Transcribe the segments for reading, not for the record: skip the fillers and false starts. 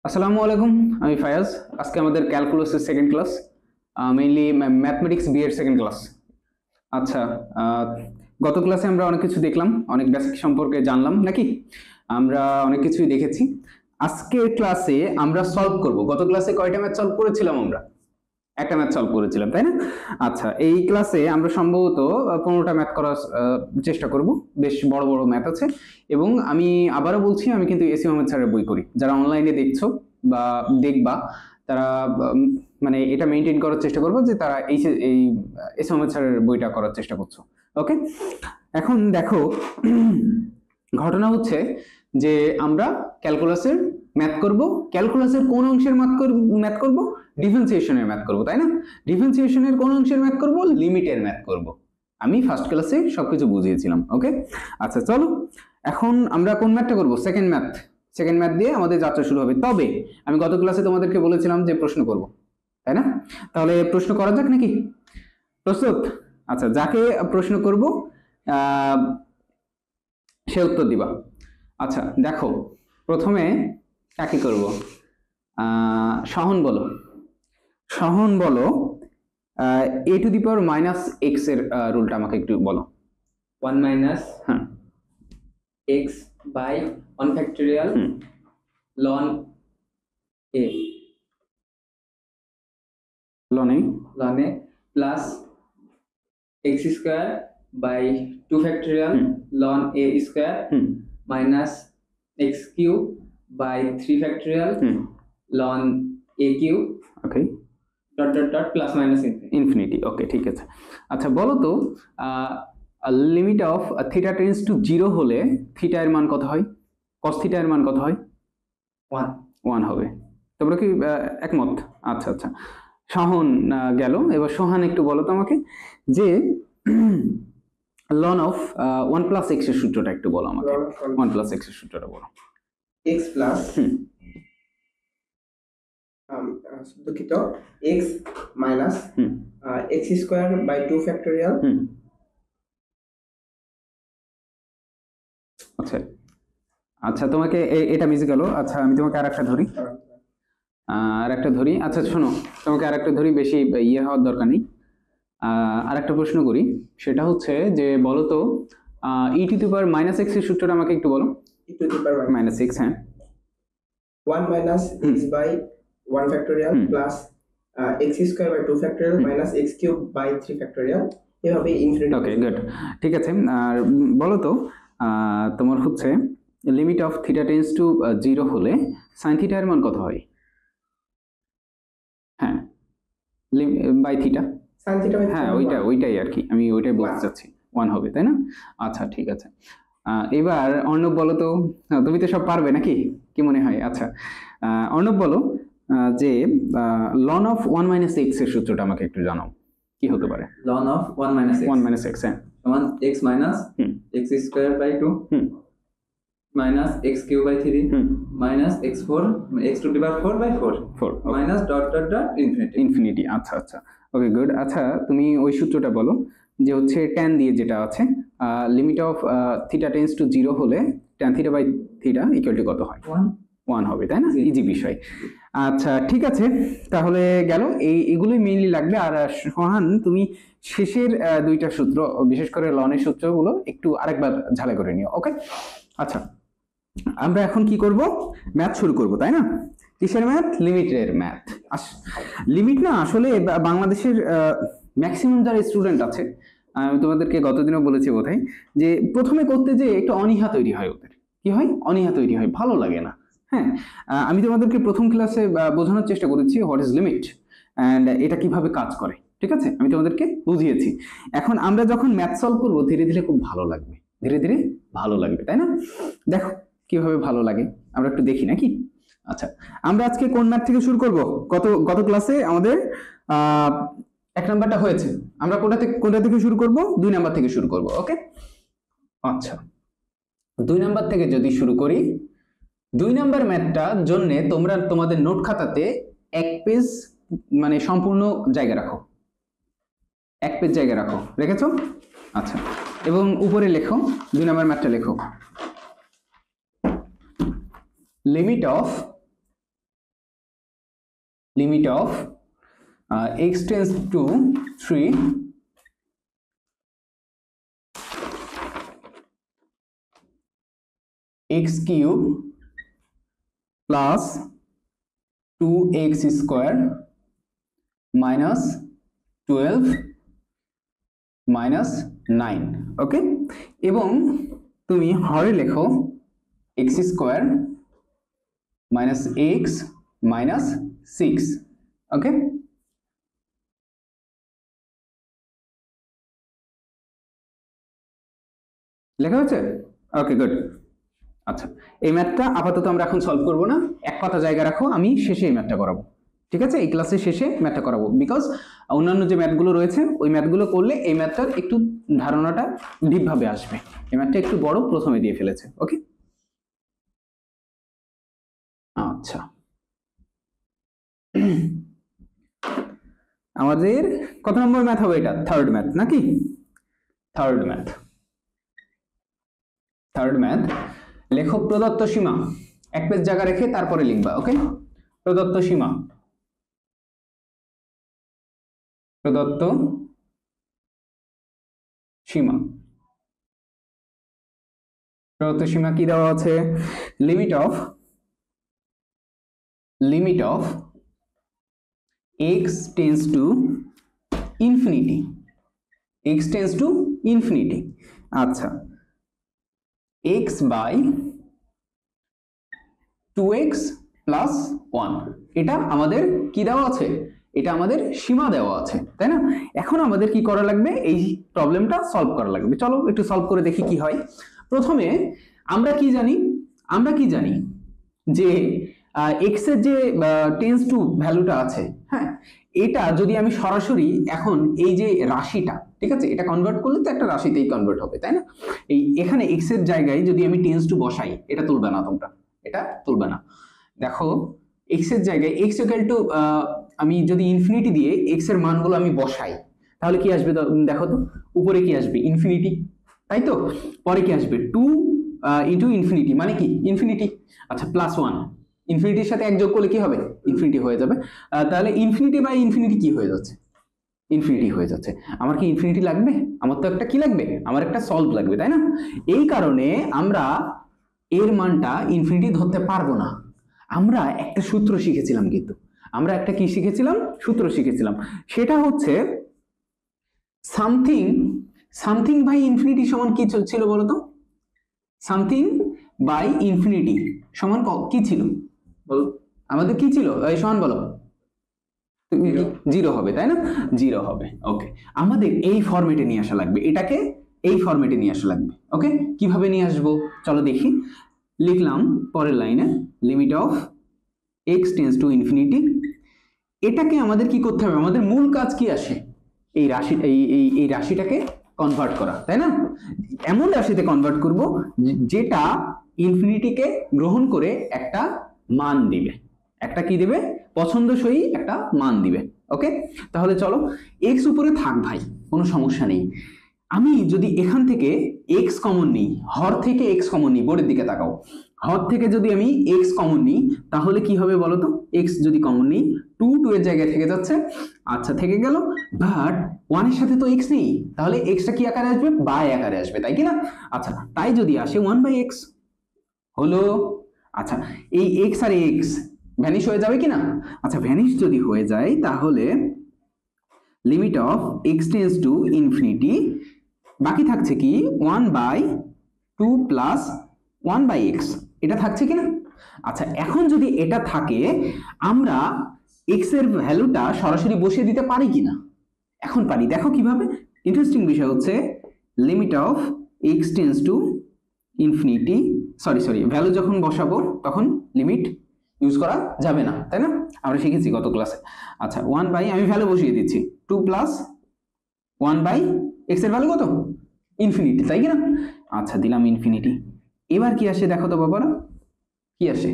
আসসালামু আলাইকুম। আমি ফায়াজ। আজকে আমাদের ক্যালকুলাসের second class, mainly mathematics B এর সেকেন্ড ক্লাস। আচ্ছা, আহ, গত ক্লাসে আমরা অনেক কিছু দেখলাম, অনেক বেসিক সম্পর্কে জানলাম নাকি? আমরা অনেক কিছুই দেখেছি। আজকের ক্লাসে আমরা সলভ করব। গত ক্লাসে কয়টা ম্যাথ সলভ করেছিলাম আমরা? একটা ম্যাথ সলভ করেছিলাম, তাই না? আচ্ছা, এই ক্লাসে আমরা সম্ভবত 15টা ম্যাথ করার চেষ্টা করব। বেশ বড় বড় ম্যাথ আছে। এবং আমি আবারও বলছি, আমি কিন্তু এসি মোহাম্মদ স্যারের বই করি। যারা অনলাইনে দেখছো বা দেখবা, তারা মানে এটা মেনটেন করার চেষ্টা করবো যে তারা এই এসি মোহাম্মদ স্যারের বইটা করার চেষ্টা করছো। ওকে, এখন দেখো, ঘটনা হচ্ছে যে আমরা ক্যালকুলাসের ম্যাথ করব। ক্যালকুলাসের কোন অংশের ম্যাথ করব? ডিফারেন্সিয়েশনের ম্যাথ করব, তাই না? ডিফারেন্সিয়েশনের কোন অংশের ম্যাথ করব? লিমিটের ম্যাথ করব। আমি ফার্স্ট ক্লাসে সবকিছু বুঝিয়েছিলাম। ওকে, আচ্ছা চলো, এখন আমরা কোন ম্যাথটা করব? Second math. সেকেন্ড ম্যাথ দিয়ে আমাদের যাত্রা শুরু হবে। তবে আমি গত ক্লাসে তোমাদেরকে বলেছিলাম যে প্রশ্ন করব, তাই না? তাহলে প্রশ্ন করা যাক নাকি? প্রস্তুত? আচ্ছা, যাকে প্রশ্ন করব সে উত্তর দিবা। আচ্ছা দেখো, প্রথমে কাকে করব? সহন বলো। সহন বলো, a to the power minus x এর রুলটা আমাকে একটু বলো। 1 minus হ্যাঁ, x by 1 factorial ln a লনে ln a plus x square by 2 factorial ln a square minus x cube by 3 factorial ln a cube okay dot plus minus infinity. Infinity. Okay, ঠিক আছে। আচ্ছা বলো তো, limit of theta tends to 0 হলে theta এর মান কত হয়? কস থিটা এর মান কত হয়? 1 হবে। তোমরা কি একমত? আচ্ছা আচ্ছা, সহন গেল। এবার সোহান একটু বলো তো আমাকে, যে লন অফ 1 প্লাস এক্স এর সূত্রটা একটু বলো আমাকে। 1 প্লাস এক্স এর সূত্রটা বলো। x plus দুঃখিত x minus x square by 2 factorial আচ্ছা আচ্ছা, তোমাকে এটা মিস গেল। আচ্ছা আমি তোমাকে আরেকটা ধরি, আরেকটা ধরি। আচ্ছা শোনো, তোমাকে আরেকটা ধরি, বেশি ইয়ে হওয়ার দরকার নেই। আরেকটা প্রশ্ন করি, সেটা হচ্ছে যে বলো তো, e to the power minus x এর সূত্রটা আমাকে একটু বলো। e to the power minus x, হ্যাঁ, 1 minus x by 1 factorial plus x square by 2 factorial minus x cube by 3 factorial এভাবে ইনফিনিটি। ওকে গুড, ঠিক আছে। আর বলো তো, তোমার হচ্ছে limit of theta tends to 0 হলে সাইন থিটা এর মান কত হয়? হ্যাঁ, by theta. sin theta by হ্যাঁ, ওইটাই আর কি, আমি ওইটাই বলতে চাচ্ছি, 1 হবে, তাই না? আচ্ছা ঠিক আছে। এবার অর্ণব বলো তো, তুমি তো সব পারবে নাকি, কি মনে হয়? আচ্ছা অর্ণব বলো, যে লন অফ 1 মাইনাস এক্স এর সূত্রটা আমাকে একটু জানাও, কি হতে পারে? ln of 1 minus x 1 minus x, হ্যাঁ, সমান x minus x square by 2 minus x cube by 3 minus x4 x to the power 4 by 4 minus dot infinity infinity. আচ্ছা আচ্ছা, ওকে গুড। আচ্ছা তুমি ওই সূত্রটা বলো, যে হচ্ছে tan দিয়ে যেটা আছে, limit of theta tends to 0 হলে tan theta by theta equal to কত হয়? 1 হবে, তাই না? ইজি বিষয়। আচ্ছা ঠিক আছে, তাহলে গেল, এগুলোই মেইনলি লাগবে। আর সোহান, তুমি শেষের দুইটা সূত্র, বিশেষ করে লনের সূত্রগুলো একটু আরেকবার ঝালাই করে নিও। ওকে, আচ্ছা আমরা এখন কি করব? ম্যাথ শুরু করব, তাই না? কিসের ম্যাথ? লিমিটের ম্যাথ। লিমিট না, আসলে বাংলাদেশের ম্যাক্সিমাম যারা স্টুডেন্ট আছে, আমি তোমাদেরকে গতদিনও বলেছি বোধহয়, যে প্রথমে করতে যে একটু অনীহা তৈরি হয়, ওদের কি হয়? অনীহা তৈরি হয়, ভালো লাগে না। হ্যাঁ, আমি তোমাদেরকে প্রথম ক্লাসে বোঝানোর চেষ্টা করেছি হোয়াট ইজ লিমিট অ্যান্ড এটা কিভাবে কাজ করে, ঠিক আছে? আমি তোমাদেরকে বুঝিয়েছি। এখন আমরা যখন ম্যাথ সলভ করবো, ধীরে ধীরে খুব ভালো লাগবে, ধীরে ধীরে ভালো লাগবে, তাই না? দেখো কিভাবে ভালো লাগে, আমরা একটু দেখি নাকি? আচ্ছা, আমরা আজকে কোন ম্যাথ থেকে শুরু করব? গত ক্লাসে আমাদের 1 নাম্বারটা হয়েছে, আমরা কোনটা থেকে শুরু করব? 2 নাম্বার থেকে শুরু করব। ওকে, আচ্ছা 2 নাম্বার থেকে যদি শুরু করি, 2 নাম্বার ম্যাথটার জন্য তোমরা তোমাদের নোট খাতাতে 1 পেজ মানে সম্পূর্ণ জায়গা রাখো, 1 পেজ জায়গা রাখো, রেখেছো? আচ্ছা, এবং উপরে লেখো, 2 নাম্বার ম্যাথটা লেখো, limit of limit of x tends two 3 x cube plus 2x square minus 12 minus 9 ওকে, এবং তুমি হরে লেখো x square minus x minus 6 ওকে। লেখা হচ্ছে? Okay good. আচ্ছা, এই ম্যাথটা আপাতত আমরা এখন সলভ করব না, এক কথা জায়গা রাখো, আমি শেষে এই ম্যাথটা করাবো, ঠিক আছে? এই ক্লাসের শেষে ম্যাথটা করাবো, বিকজ অন্যান্য যে ম্যাথগুলো রয়েছে ওই ম্যাথগুলো করলে এই ম্যাথটার একটু ধারণাটা ডিপভাবে আসবে। এই ম্যাথটা একটু বড়, প্রথমে দিয়ে ফেলেছে ওকে। আচ্ছা, আমাদের কত নম্বর ম্যাথ হবে এটা? থার্ড ম্যাথ নাকি? Third math. থার্ড ম্যাথ, লেখো প্রদত্ত সীমা, এক পেজ জায়গা রেখে তারপরে লিখবা ওকে। প্রদত্ত সীমা, প্রদত্ত সীমা, প্রদত্ত সীমা কি দেওয়া আছে? Limit of x tends to infinity, x tends to infinity. আচ্ছা, x বাই 2x প্লাস 1, এটা আমাদের কি দেওয়া আছে? এটা আমাদের সীমা দেওয়া আছে, তাই না? এখন আমাদের কি করা লাগবে? এই প্রবলেমটা সলভ করা লাগবে। চলো একটু সলভ করে দেখি কি হয়। প্রথমে আমরা কি জানি যে x এর যে টেন্স টু ভ্যালুটা আছে, হ্যাঁ, এটা যদি আমি সরাসরি এখন এই যে রাশিটা, ঠিক আছে, এটা কনভার্ট করলে তো একটা রাশিতেই কনভার্ট হবে, তাই না? এই এখানে x এর জায়গায় যদি আমি টেন্স টু বসাই, এটা তুলবে না তোমরা, এটা তুলবে না। দেখো x এর জায়গায় x ইকুয়াল টু, আমি যদি ইনফিনিটি দিয়ে x এর মানগুলো আমি বসাই, তাহলে কি আসবে দেখো তো? উপরে কি আসবে? ইনফিনিটি, তাই তো? পরে কি আসবে? 2 ইনটু ইনফিনিটি, মানে কি? ইনফিনিটি। আচ্ছা, প্লাস 1, ইনফিনিটির সাথে এক যোগ করলে কি হবে? ইনফিনিটি হয়ে যাবে। তাহলে ইনফিনিটি বাই ইনফিনিটি কি হয়ে যাচ্ছে? ইনফিনিটি হয়ে যাচ্ছে। আমার কি ইনফিনিটি লাগবে? আমার তো একটা কি লাগবে? আমার একটা সলভ লাগবে, তাই না? এই কারণে আমরা এর মানটা ইনফিনিটি ধরতে পারবো না। আমরা একটা সূত্র শিখেছিলাম, কিন্তু আমরা একটা কি শিখেছিলাম? সূত্র শিখেছিলাম, সেটা হচ্ছে সামথিং বাই ইনফিনিটি সমান কি ছিল বলো তো? সামথিং বাই ইনফিনিটি সমান কি ছিল বলো? আমাদের কি ছিল? এই সমান বলো। 0 হবে, তাই না? 0 হবে। ওকে, আমাদের এই ফরম্যাটে নিয়ে আসা লাগবে, এটাকে এই ফরম্যাটে নিয়ে আসা লাগবে। ওকে, কিভাবে নিয়ে আসবো চলো দেখি। লিখলাম পরের লাইনে limit of x tends to infinity. এটাকে আমাদের কি করতে হবে? আমাদের মূল কাজ কি আসে? এই রাশি, এই রাশিটাকে কনভার্ট করা, তাই না? এমন রাশিতে কনভার্ট করব যেটা ইনফিনিটিকে গ্রহণ করে একটা মান দিবে, একটা কি দিবে? পছন্দসই একটা মান দিবে। ওকে, তাহলে চলো, x উপরে থাক ভাই, কোনো সমস্যা নেই। আমি যদি এখান থেকে x কমন নিই, হর থেকে x কমন নিই, বোর্ডের দিকে তাকাও, হর থেকে যদি আমি x কমন নিই তাহলে কি হবে বলো তো? x যদি কমন নিই, 2 এর জায়গায় থেকে যাচ্ছে, আচ্ছা থেকে গেল, বাট 1 এর সাথে তো x নেই, তাহলে x টা কি আকারে আসবে? বাই আকারে আসবে, তাই কি না? আচ্ছা, তাই যদি আসে 1/x হলো। আচ্ছা, এই x আর x ভ্যানিশ হয়ে যাবে কি না? আচ্ছা, ভ্যানিশ যদি হয়ে যায় তাহলে limit of x tends to infinity, বাকি থাকছে কি? 1/2 প্লাস 1/x, এটা থাকছে কিনা? আচ্ছা, এখন যদি এটা থাকে, আমরা x এর ভ্যালুটা সরাসরি বসিয়ে দিতে পারি কিনা? এখন পারি, দেখো কিভাবে। ইন্টারেস্টিং বিষয় হচ্ছে limit of x tends to infinity, sorry value যখন বসাবো তখন লিমিট ইউজ করা যাবে না, তাই না? আমরা শিখেছি গত ক্লাসে। আচ্ছা, 1/, আমি ভ্যালু বসিয়ে দিচ্ছি 2 প্লাস 1/x এর ভ্যালু কত? ইনফিনিটি, তাই কি না? আচ্ছা, দিলাম ইনফিনিটি। এবার কি আসে দেখো তো বাবারা, কি আসে?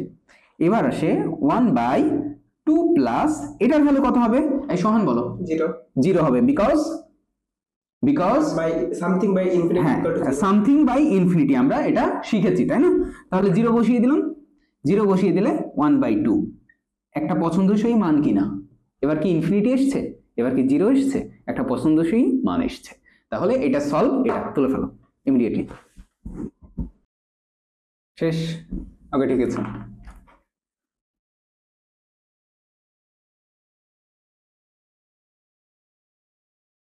এবার আসে 1/2 প্লাস, এটার ভ্যালু কত হবে? এই সোহান বলো। 0 হবে, because by something by infinity, something by infinity আমরা এটা শিখেছি, তাই না? তাহলে 0 বসিয়ে দিলাম, 0 বসিয়ে দিলে 1/2 একটা পছন্দসই মান কিনা? এবার কি ইনফিনিটি এসছে, এবার কি জিরো এসছে, একটা পছন্দসই মান এসছে। তাহলে এটা সলভ, এটা তুলে ফেলো ইমিডিয়েটলি। শেষ? ওকে, ঠিক আছে।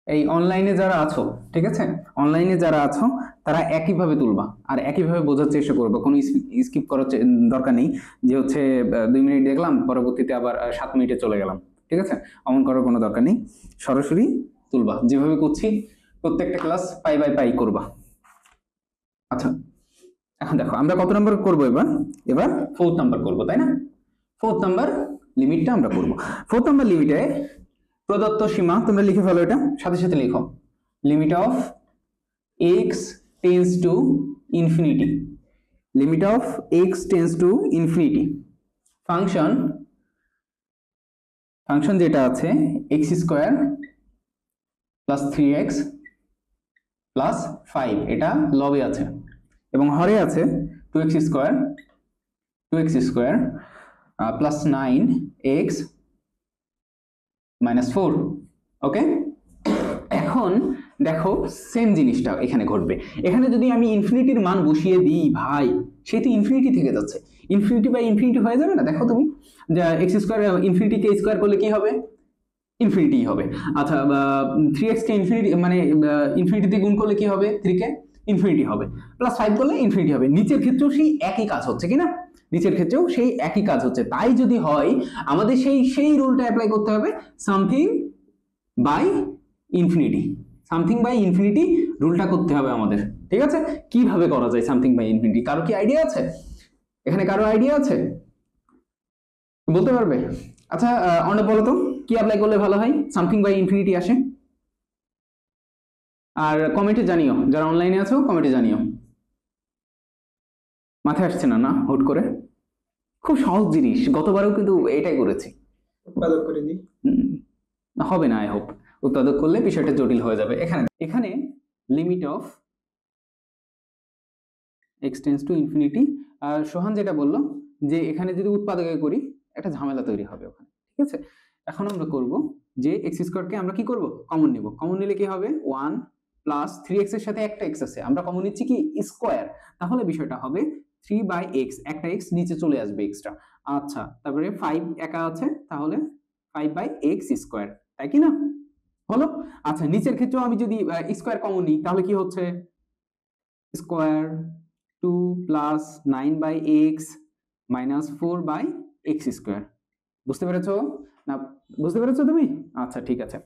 এই অনলাইনে যারা আছো, ঠিক আছে, অনলাইনে যারা আছো তারা একইভাবে তুলবা আর একইভাবে বোঝার চেষ্টা করবো, কোনো স্কিপ করার দরকার নেই যে হচ্ছে 2 মিনিট দেখলাম পরবর্তীতে আবার 7 মিনিটে চলে গেলাম, ঠিক আছে, অমন করার কোনো দরকার নেই, সরাসরি তুলবা যেভাবে করছি প্রত্যেকটা ক্লাস পাই বাই পাই করবা। আচ্ছা, এখন দেখো আমরা কত নাম্বার করবো এবার, এবার 4th নাম্বার করবো, তাই না? 4th নাম্বার লিমিটটা আমরা করবো। 4th নাম্বার লিমিটে প্রদত্ত সীমা তোমরা লিখে ফেলো, এটা সাথে সাথে লিখো, limit of x tends to infinity, limit of x tends to infinity, function যেটা আছে x square plus 3x plus 5, এটা লবে আছে এবং হরে আছে 2x square plus 9x minus 4। ওকে, এখন দেখো সেম জিনিসটা এখানে ঘটবে। এখানে যদি আমি ইনফিনিটির মান বসিয়ে দিই ভাই, সে তো ইনফিনিটি থেকে যাচ্ছে, ইনফিনিটি বাই ইনফিনিটি হয়ে যাবে না? দেখো তুমি যে এক্স স্কোয়ার ইনফিনিটিকে স্কোয়ার করলে কি হবে, ইনফিনিটি হবে। আচ্ছা, 3x কে ইনফিনিটি মানে ইনফিনিটিতে গুণ করলে কি হবে, 3 কে ইনফিনিটি হবে, প্লাস 5 করলে ইনফিনিটি হবে। নিচের ক্ষেত্রেও সেই একই কাজ হচ্ছে কিনা, নিচের ক্ষেত্রেও সেই একই কাজ হচ্ছে। তাই যদি হয় আমাদের সেই রুলটা অ্যাপ্লাই করতে হবে, something by infinity, something by infinity রুলটা করতে হবে আমাদের, ঠিক আছে? কিভাবে করা যায় সামথিং বাই ইনফিনিটি, কারো কি আইডিয়া আছে? এখানে কারো আইডিয়া আছে, বলতে পারবে? আচ্ছা অর্ণব বলো তো কি অ্যাপ্লাই করলে ভালো হয় সামথিং বাই ইনফিনিটি আসে? আর কমেন্টে জানিও, যারা অনলাইনে আছো কমেন্টে জানিও। মাথায় আসছে না হুট করে? খুব সহজ জিনিস, গতবারও কিন্তু এটাই করেছি। উৎপাদক করে দিই, হবে না, আই হোপ। উৎপাদক করলে বিষয়টা জটিল হয়ে যাবে। এখানে limit of x tends to infinity, আর সোহান যেটা বললো যে এখানে যদি উৎপাদকে করি একটা ঝামেলা তৈরি হবে ওখানে, ঠিক আছে? এখন আমরা করব যে এক্স স্কোয়ারকে আমরা কি করব, কমন নিব। কমন নিলে কি হবে, 1 প্লাস 3x এর সাথে একটা x আছে, আমরা কমন নিচ্ছি কি স্কোয়ার, তাহলে বিষয়টা হবে 3/x, একটা x নিচে চলে আসবে এক্সট্রা। আচ্ছা, তারপরে 5 একা আছে, তাহলে 5/x স্কোয়ার, তাই কি না? হলো। আচ্ছা, নিচের ক্ষেত্রেও আমি যদি স্কোয়ার কমন নিই তাহলে কি হচ্ছে, square 2 plus 9/x minus 4/x square. বুঝতে পেরেছো না? বুঝতে পেরেছো তুমি? আচ্ছা ঠিক আছে।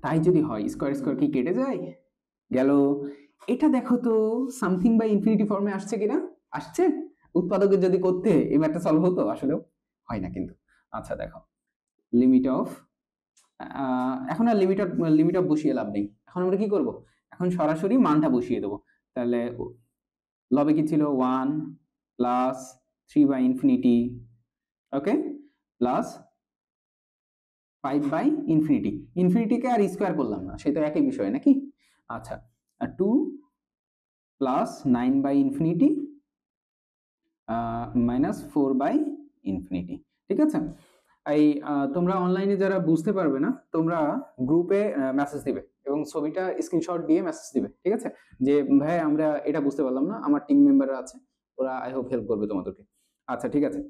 তাই যদি হয় স্কোয়ার স্কোয়ার কি কেটে যায়, গেল। এটা দেখো তো সামথিং বাই ইনফিনিটি ফর্মে আসছে কিনা, আসছে। উৎপাদকের যদি করতে এই ম্যাথটা সলভ হতো, আসলেও হয় না কিন্তু। আচ্ছা দেখো, লিমিট অফ, এখন আর লিমিট অফ বসিয়ে লাভ নেই, এখন আমরা কি করব, এখন সরাসরি মানটা বসিয়ে দেবো। তাহলে লবে কি ছিল, 1 প্লাস 3/ইনফিনিটি, ওকে, প্লাস 5/, ইনফিনিটিকে আর স্কোয়ার করলাম না, সে তো একই বিষয় নাকি? আচ্ছা, 2 প্লাস 9/ইনফিনিটি মাইনাস 4/ইনফিনিটি, ঠিক আছে? এই তোমরা অনলাইনে যারা বুঝতে পারবে না, তোমরা গ্রুপে মেসেজ দিবে এবং ছবিটা স্ক্রিনশট দিয়ে মেসেজ দিবে, ঠিক আছে? যে ভাই আমরা এটা বুঝতে পারলাম না, আমার টিম মেম্বাররা আছে, ওরা আই হোপ হেল্প করবে তোমাদেরকে। আচ্ছা ঠিক আছে,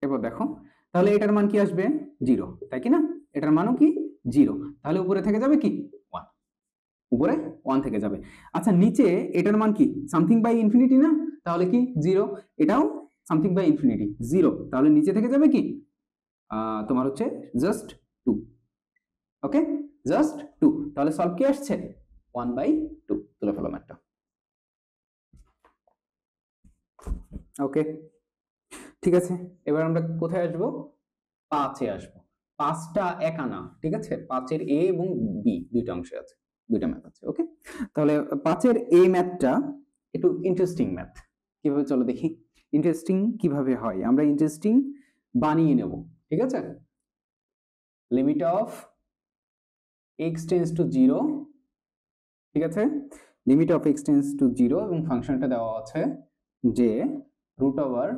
এরপর দেখো, তাহলে এটার মান কি আসবে, 0, তাই কি না? এটার মানও কি 0, তাহলে উপরে থেকে যাবে কি 1, উপরে 1 থেকে যাবে। আচ্ছা, নিচে এটার মান কি সামথিং বাই ইনফিনিটি না, তাহলে কি 0, এটাও সামথিং বাই ইনফিনিটি 0, তাহলে নিচে থেকে যাবে কি তোমার হচ্ছে জাস্ট 2, ওকে, জাস্ট 2, তাহলে সলভ কি আসছে 1/2, তুলে ফেলো ম্যাথটা। ওকে ঠিক আছে, এবার আমরা কোথায় আসবো, 5-এ আসবো। 5টা একা না, ঠিক আছে? 5-এর এ এবং বি দুইটা অংশে আছে, দুইটা ম্যাথ আছে, ওকে? তাহলে 5-এর এ ম্যাথটা একটু ইন্টারেস্টিং ম্যাথ, কিভাবে চলো দেখি ইন্টারেস্টিং কিভাবে হয়, আমরা ইন্টারেস্টিং বানিয়ে নেব, ঠিক আছে? Limit of x tends to 0, ঠিক আছে, limit of x tends to 0 এবং ফাংশনটা দেওয়া আছে যে √1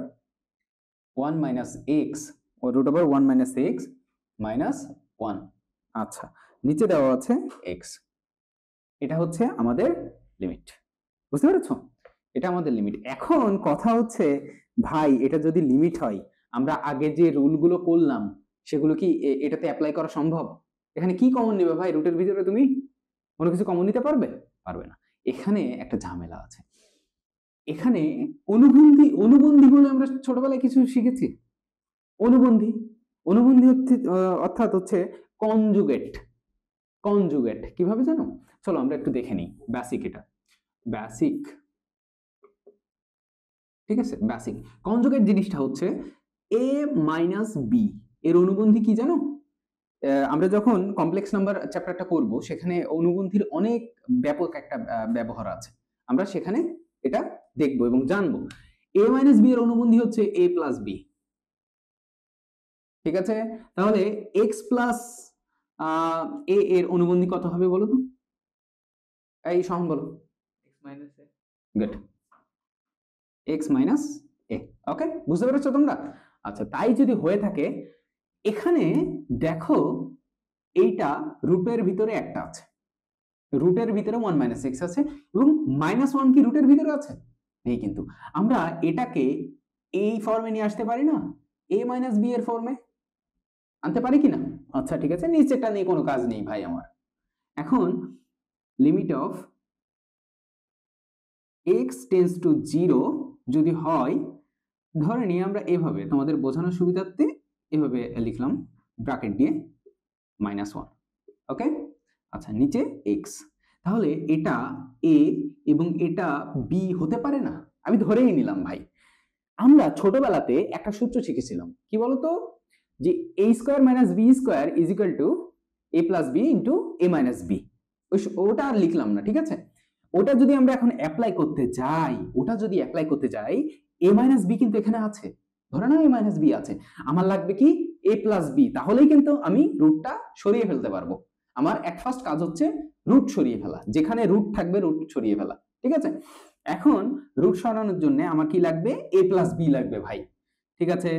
- x root over 1 minus x minus 1। আচ্ছা, নিচে দেওয়া আছে এক্স। এটা হচ্ছে আমাদের লিমিট, বুঝতে পেরেছো? এটা আমাদের লিমিট। এখন কথা হচ্ছে ভাই, এটা যদি লিমিট হয়, আমরা আগে যে রুলগুলো করলাম সেগুলো কি এটাতে অ্যাপ্লাই করা সম্ভব? এখানে কি কমন নেবে ভাই? রুটের ভিতরে তুমি কোনো কিছু কমন নিতে পারবে? পারবে না। এখানে একটা ঝামেলা আছে। এখানে অনুবন্ধী, অনুবন্ধী বলে আমরা ছোটবেলায় কিছু শিখেছি। অনুবন্ধী, অনুবন্ধী হচ্ছে অর্থাৎ হচ্ছে কনজুগেট। কনজুগেট কিভাবে জানো? চলো আমরা একটু দেখে নিই। বেসিক, এটা বেসিক, ঠিক আছে? বেসিক কনজুগেট জিনিসটা হচ্ছে a মাইনাস বি এর অনুবন্ধী কি জানো? আমরা যখন কমপ্লেক্স নাম্বার চ্যাপ্টারটা করব সেখানে অনুবন্ধীর অনেক ব্যাপক একটা ব্যবহার আছে, আমরা সেখানে এটা দেখব এবং জানবো। a মাইনাস বি এর অনুবন্ধী হচ্ছে a প্লাস বি, ঠিক আছে? তাহলে x প্লাস a এর অনুবন্ধী কত হবে বলো তো? এই সহন বলো। x minus a। Good, x minus a। ওকে, বুঝতে পেরেছো তোমরা? আচ্ছা, তাই যদি হয়ে থাকে, এখানে দেখো এইটা রুটের ভিতরে একটা আছে, রুটের ভিতরে 1 মাইনাস এক্স আছে, এবং -1 কি রুটের ভিতরে আছে? নেই। কিন্তু আমরা এটাকে এই ফর্মে নিয়ে আসতে পারি না? a মাইনাস বি এর ফর্মে আনতে পারি কি না? আচ্ছা ঠিক আছে, নিচেটা নিয়ে কোনো কাজ নেই ভাই আমার। এখন limit of x tends to 0 যদি হয়, ধরে নিই আমরা এভাবে, তোমাদের বোঝানোর সুবিধার্থে এভাবে লিখলাম ব্র্যাকেট দিয়ে -1। ওকে, আচ্ছা, নিচে x। তাহলে এটা a এবং এটা b হতে পারে না? আমি ধরেই নিলাম ভাই। আমরা ছোটবেলাতে একটা সূত্র শিখেছিলাম, কি বলতো? যে a square minus b square is equal two a plus b into a minus b। ওটা আর লিখলাম না, ঠিক আছে? ওটা যদি আমরা এখন অ্যাপ্লাই করতে যাই, ওটা যদি অ্যাপ্লাই করতে যাই, a মাইনাস b কিন্তু এখানে আছে, ধরে নাও a মাইনাস b আছে, আমার লাগবে কি a প্লাস b, তাহলেই কিন্তু আমি রুটটা সরিয়ে ফেলতে পারবো। আমার এক ফার্স্ট কাজ হচ্ছে রুট সরিয়ে ফেলা, যেখানে রুট থাকবে রুট সরিয়ে ফেলা, ঠিক আছে? এখন রুট সরানোর জন্য আমার কি লাগবে? a প্লাস b লাগবে ভাই, ঠিক আছে?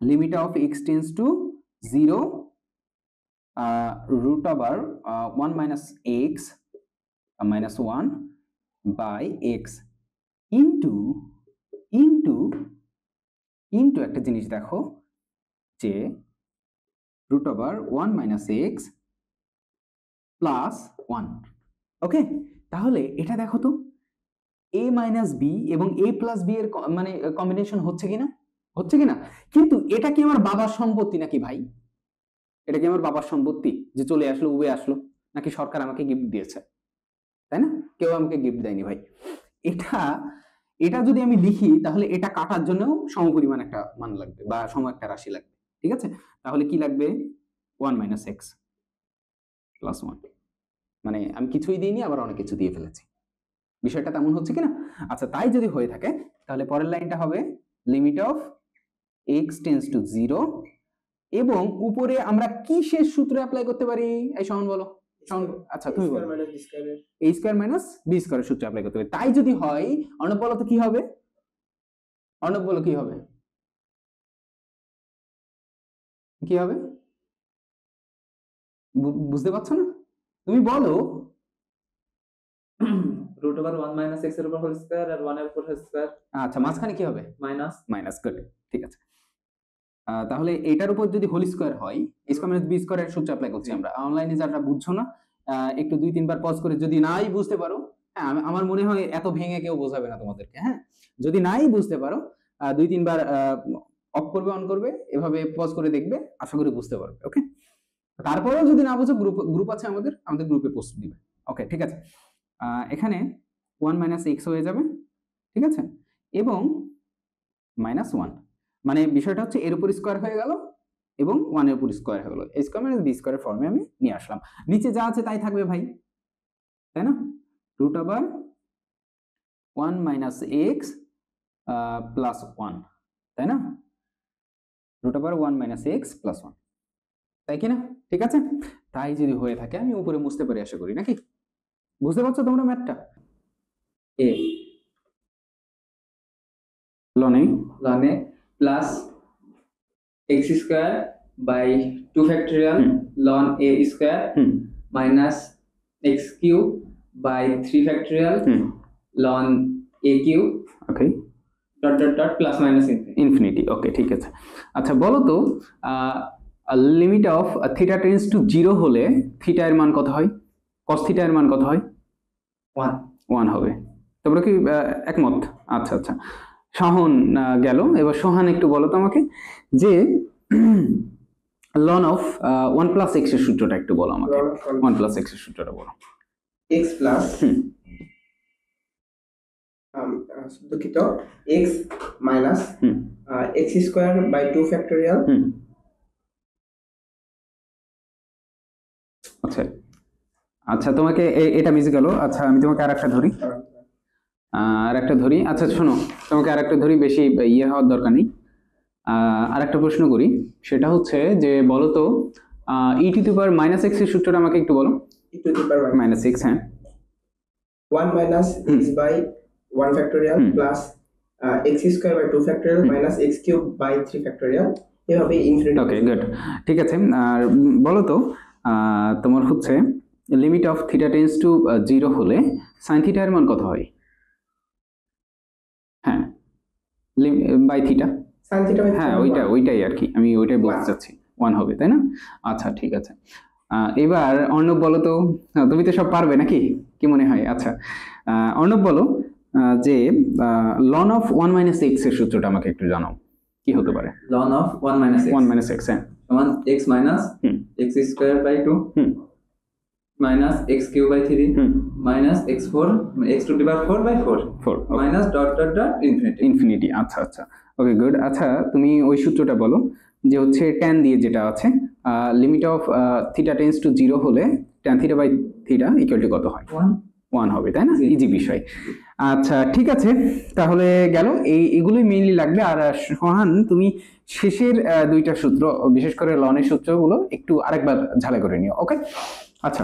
Limit of x tends to 0 root over 1 minus x minus 1 by x into into into একটা জিনিস দেখো, যে root over 1 minus x plus 1। Okay, তাহলে এটা দেখো তো, a মাইনাস বি এবং a প্লাস বি এর মানে কম্বিনেশন হচ্ছে কিনা? হচ্ছে কিনা? কিন্তু এটা কি আমার বাবার সম্পত্তি নাকি ভাই? এটা কি আমার বাবার সম্পত্তি যে চলে আসলো, উবে আসলো, নাকি সরকার আমাকে গিফট দিয়েছে? তাই না? কেউ আমাকে গিফট দেয়নি ভাই। এটা এটা যদি আমি লিখি, তাহলে এটা কাটার জন্য সমপরিমাণ একটা মান লাগবে বা সম একটা রাশি লাগবে, ঠিক আছে? তাহলে কি লাগবে? 1 মাইনাস এক্স প্লাস 1। মানে আমি কিছুই দিইনি, আবার অনেক কিছু দিয়ে ফেলেছি। বিষয়টা তেমন হচ্ছে কিনা? আচ্ছা, তাই যদি হয়ে থাকে, তাহলে পরের লাইনটা হবে limit of x tends to 0, এবং উপরে আমরা কি শেষ সূত্র অ্যাপ্লাই করতে পারি? এই সমান বলো। আচ্ছা তুমি বলো। a স্কয়ার মাইনাস b স্কয়ারের সূত্র অ্যাপ্লাই করতে পারি। তাই যদি হয়, অর্ণব বলো তো কি হবে? অর্ণব বলো কি হবে? কি হবে? বুঝতে পারছো না? তুমি বলো। রুট ওভার 1 মাইনাস x এর উপর হোল স্কয়ার আর 1 এর উপর হোল স্কয়ার। আচ্ছা, মাঝখানে কি হবে? মাইনাস। মাইনাস, গুড, ঠিক আছে। তাহলে এটার উপর যদি হোল স্কয়ার হয়, a স্কয়ার মাইনাস b স্কয়ারের সূত্র অ্যাপ্লাই করছি আমরা। অনলাইনে যারা বুঝছো না, একটু 2-3 বার পজ করে, যদি নাই বুঝতে পারো, হ্যাঁ আমার মনে হয় এত ভেঙে কেউ বোঝাবে না তোমাদেরকে, হ্যাঁ? যদি নাই বুঝতে পারো, 2-3 বার অফ করবে, অন করবে, এভাবে পজ করে দেখবে, আশা করি বুঝতে পারবে। ওকে, তারপরেও যদি না বুঝো, গ্রুপ আছে আমাদের গ্রুপে পোস্ট দিবে। ওকে, ঠিক আছে। এখানে 1 মাইনাস এক্স হয়ে যাবে, ঠিক আছে, এবং -1, মানে বিষয়টা হচ্ছে এর উপর স্কয়ার হয়ে গেল এবং 1 এর উপর স্কয়ার হয়ে গেল, a স্কয়ার মাইনাস b স্কয়ারের ফর্মে আমি নিয়ে আসলাম। নিচে যা আছে তাই থাকবে ভাই, তাই না? Root over 1 minus x plus 1, তাই না? Root over 1 minus x plus 1, তাই কি না? ঠিক আছে, তাই যদি হয়ে থাকে আমি উপরে মুছতে পারি আশা করি, নাকি? বুঝতে পারছো তোমরা ম্যাথটা? a লনে plus x square by 2 factorial ln a square minus x cube by 3 factorial ln a cube okay dot plus minus infinity. Infinity. Okay ঠিক আছে। আচ্ছা বলো তো limit of theta tends to 0 হলে থিটা এর মান কত হয়? cos থিটা এর মান কত হয়? 1 হবে। তোমরা কি একমত? আচ্ছা আচ্ছা, শাহন গেল, এবার সোহান একটু বলো তো আমাকে যে লন অফ 1 প্লাস এক্স এর সূত্রটা একটু বলো আমাকে। 1 প্লাস এক্স এর সূত্রটা বলো। x প্লাস দুঃখিত x minus x square by 2 factorial. আচ্ছা আচ্ছা, তোমাকে এটা মিশে গেল। আচ্ছা আমি তোমাকে আরেকটা ধরি, আচ্ছা শোনো, তোমাকে আরেকটা ধরি, বেশি ইয়ে হওয়ার দরকার নেই। আরেকটা প্রশ্ন করি, সেটা হচ্ছে যে বলো তো e to the power minus x এর সূত্রটা আমাকে একটু বলো। E to the power minus x, হ্যাঁ 1 minus x by 1 factorial plus x square by 2 factorial minus x cube by 3 factorial, এভাবে ইনফিনিটি। ওকে গুড, ঠিক আছে। আর বলো তো তোমার হচ্ছে limit of theta tends to 0 হলে sin থিটা এর মান কত হয়? হ্যাঁ by theta, sin theta by হ্যাঁ ওইটাই আর কি, আমি ওইটাই বলতে চাচ্ছি, 1 হবে তাই না? আচ্ছা ঠিক আছে। এবার অর্ণব বলো তো, তুমি তো সব পারবে নাকি, কি মনে হয়? আচ্ছা অর্ণব বলো যে লন অফ 1 মাইনাস এক্স এর সূত্রটা আমাকে একটু জানাও, কি হতে পারে? ln of 1 minus x 1 minus x, হ্যাঁ সমান x minus x square by 2 minus x cube by 3 minus x4 x to the power 4 by 4 minus dot infinity. Infinity. আচ্ছা আচ্ছা ওকে গুড। আচ্ছা তুমি ওই সূত্রটা বলো যে হচ্ছে tan দিয়ে যেটা আছে limit of theta tends to 0 হলে tan theta by theta equal to কত হয়? 1 হবে তাই না? ইজি বিষয়। আচ্ছা ঠিক আছে, তাহলে গেল, এগুলোই মেইনলি লাগবে। আর সোহান তুমি শেষের দুইটা সূত্র, বিশেষ করে লনের সূত্রগুলো একটু আরেকবার ঝালাই করে নিও। ওকে আচ্ছা,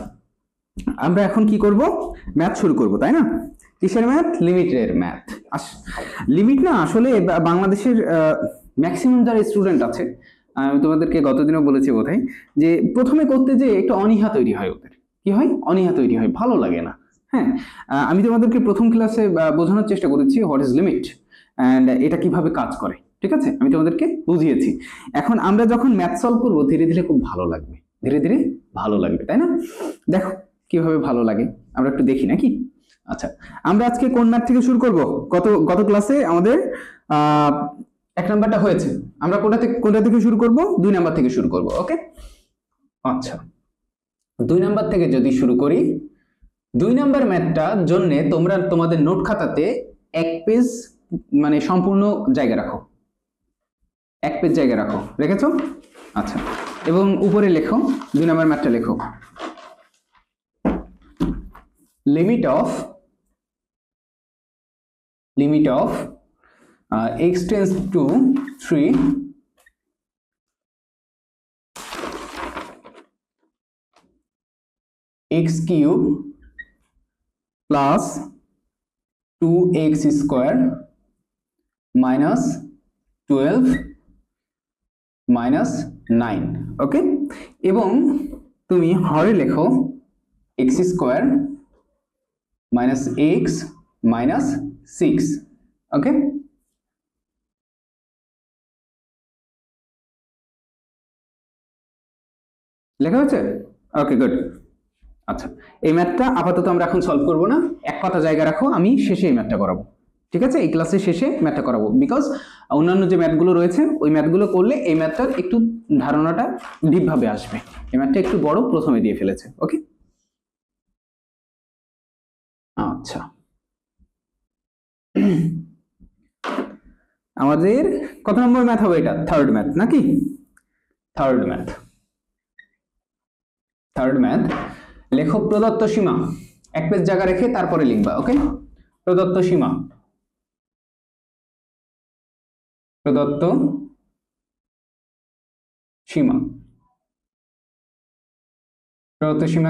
আমরা এখন কি করব? ম্যাথ শুরু করব তাই না? কিসের ম্যাথ? লিমিটের ম্যাথ। লিমিট না আসলে বাংলাদেশের ম্যাক্সিমাম যারা স্টুডেন্ট আছে, আমি তোমাদেরকে গতদিনও বলেছি বোধহয়, যে প্রথমে করতে যে একটু অনীহা তৈরি হয়, ওদের কি হয়? অনীহা তৈরি হয়, ভালো লাগে না। হ্যাঁ আমি তোমাদেরকে প্রথম ক্লাসে বোঝানোর চেষ্টা করেছি হোয়াট ইজ লিমিট অ্যান্ড এটা কিভাবে কাজ করে, ঠিক আছে? আমি তোমাদেরকে বুঝিয়েছি। এখন আমরা যখন ম্যাথ সলভ করবো ধীরে ধীরে খুব ভালো লাগবে, ধীরে ধীরে ভালো লাগবে তাই না? দেখো কিভাবে ভালো লাগে, আমরা একটু দেখি নাকি? আচ্ছা আমরা আজকে কোন ম্যাথ থেকে শুরু করব? গত ক্লাসে আমাদের 1 নাম্বারটা হয়েছে, আমরা কোনটা থেকে শুরু করব? 2 নাম্বার থেকে শুরু করব। ওকে আচ্ছা 2 নাম্বার থেকে যদি শুরু করি, 2 নাম্বার ম্যাথটার জন্য তোমরা তোমাদের নোট খাতাতে 1 পেজ মানে সম্পূর্ণ জায়গা রাখো, 1 পেজ জায়গা রাখো, রেখেছো? আচ্ছা এবং উপরে লেখো 2 নাম্বার ম্যাথটা লেখো, limit of x tends to 3 x cube plus 2x square minus 12 minus 9। ওকে এবং তুমি হরে লেখো x square minus x minus 6। ওকে লেখা হয়েছে? Okay good. আচ্ছা এই ম্যাথটা আপাতত আমরা এখন সলভ করব না, এক কথা জায়গা রাখো, আমি শেষে এই ম্যাথটা করাবো, ঠিক আছে? এই ক্লাসের শেষে ম্যাথটা করাবো, বিকজ অন্যান্য যে ম্যাথগুলো রয়েছে ওই ম্যাথগুলো করলে এই ম্যাথটার একটু ধারণাটা ডিপভাবে আসবে। এই ম্যাথটা একটু বড়, প্রথমে দিয়ে ফেলেছে। ওকে আচ্ছা আমাদের কত নম্বর ম্যাথ হবে এটা? থার্ড ম্যাথ নাকি? থার্ড ম্যাথ লেখো প্রদত্ত সীমা, 1 পেজ জায়গা রেখে তারপরে লিখবা। ওকে প্রদত্ত সীমা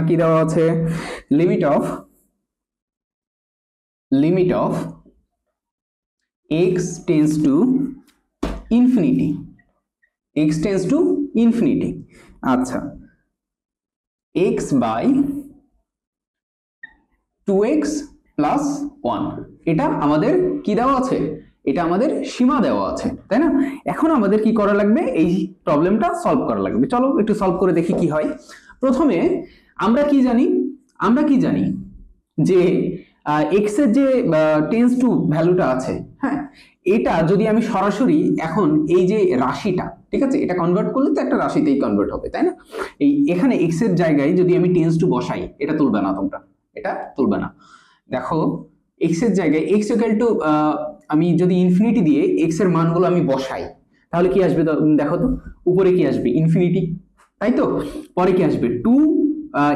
কি দেওয়া আছে? Limit of x tends to infinity x tends to infinity. আচ্ছা, এক্স বাই 2x প্লাস 1, এটা আমাদের কি দেওয়া আছে, এটা আমাদের সীমা দেওয়া আছে, তাই না? এখন আমাদের কি করা লাগবে, এই প্রবলেমটা সলভ করা লাগবে। চলো একটু সলভ করে দেখি কি হয়। প্রথমে আমরা কি জানি যে এক্স এর যে টেন্স টু ভ্যালুটা আছে, হ্যাঁ, এটা যদি আমি সরাসরি এখন এই যে রাশিটা, ঠিক আছে, এটা কনভার্ট করলে তো একটা রাশিতেই কনভার্ট হবে, তাই না? এই এখানে এক্স এর জায়গায় যদি আমি টেন্স টু বসাই, এটা তুলবে না তোমরা, এটা তুলবে না। দেখো এক্স এর জায়গায় এক্স ইকুয়াল টু, আমি যদি ইনফিনিটি দিয়ে এক্স এর মানগুলো আমি বসাই, তাহলে কি আসবে দেখো তো, উপরে কি আসবে, ইনফিনিটি, তাই তো? পরে কি আসবে, 2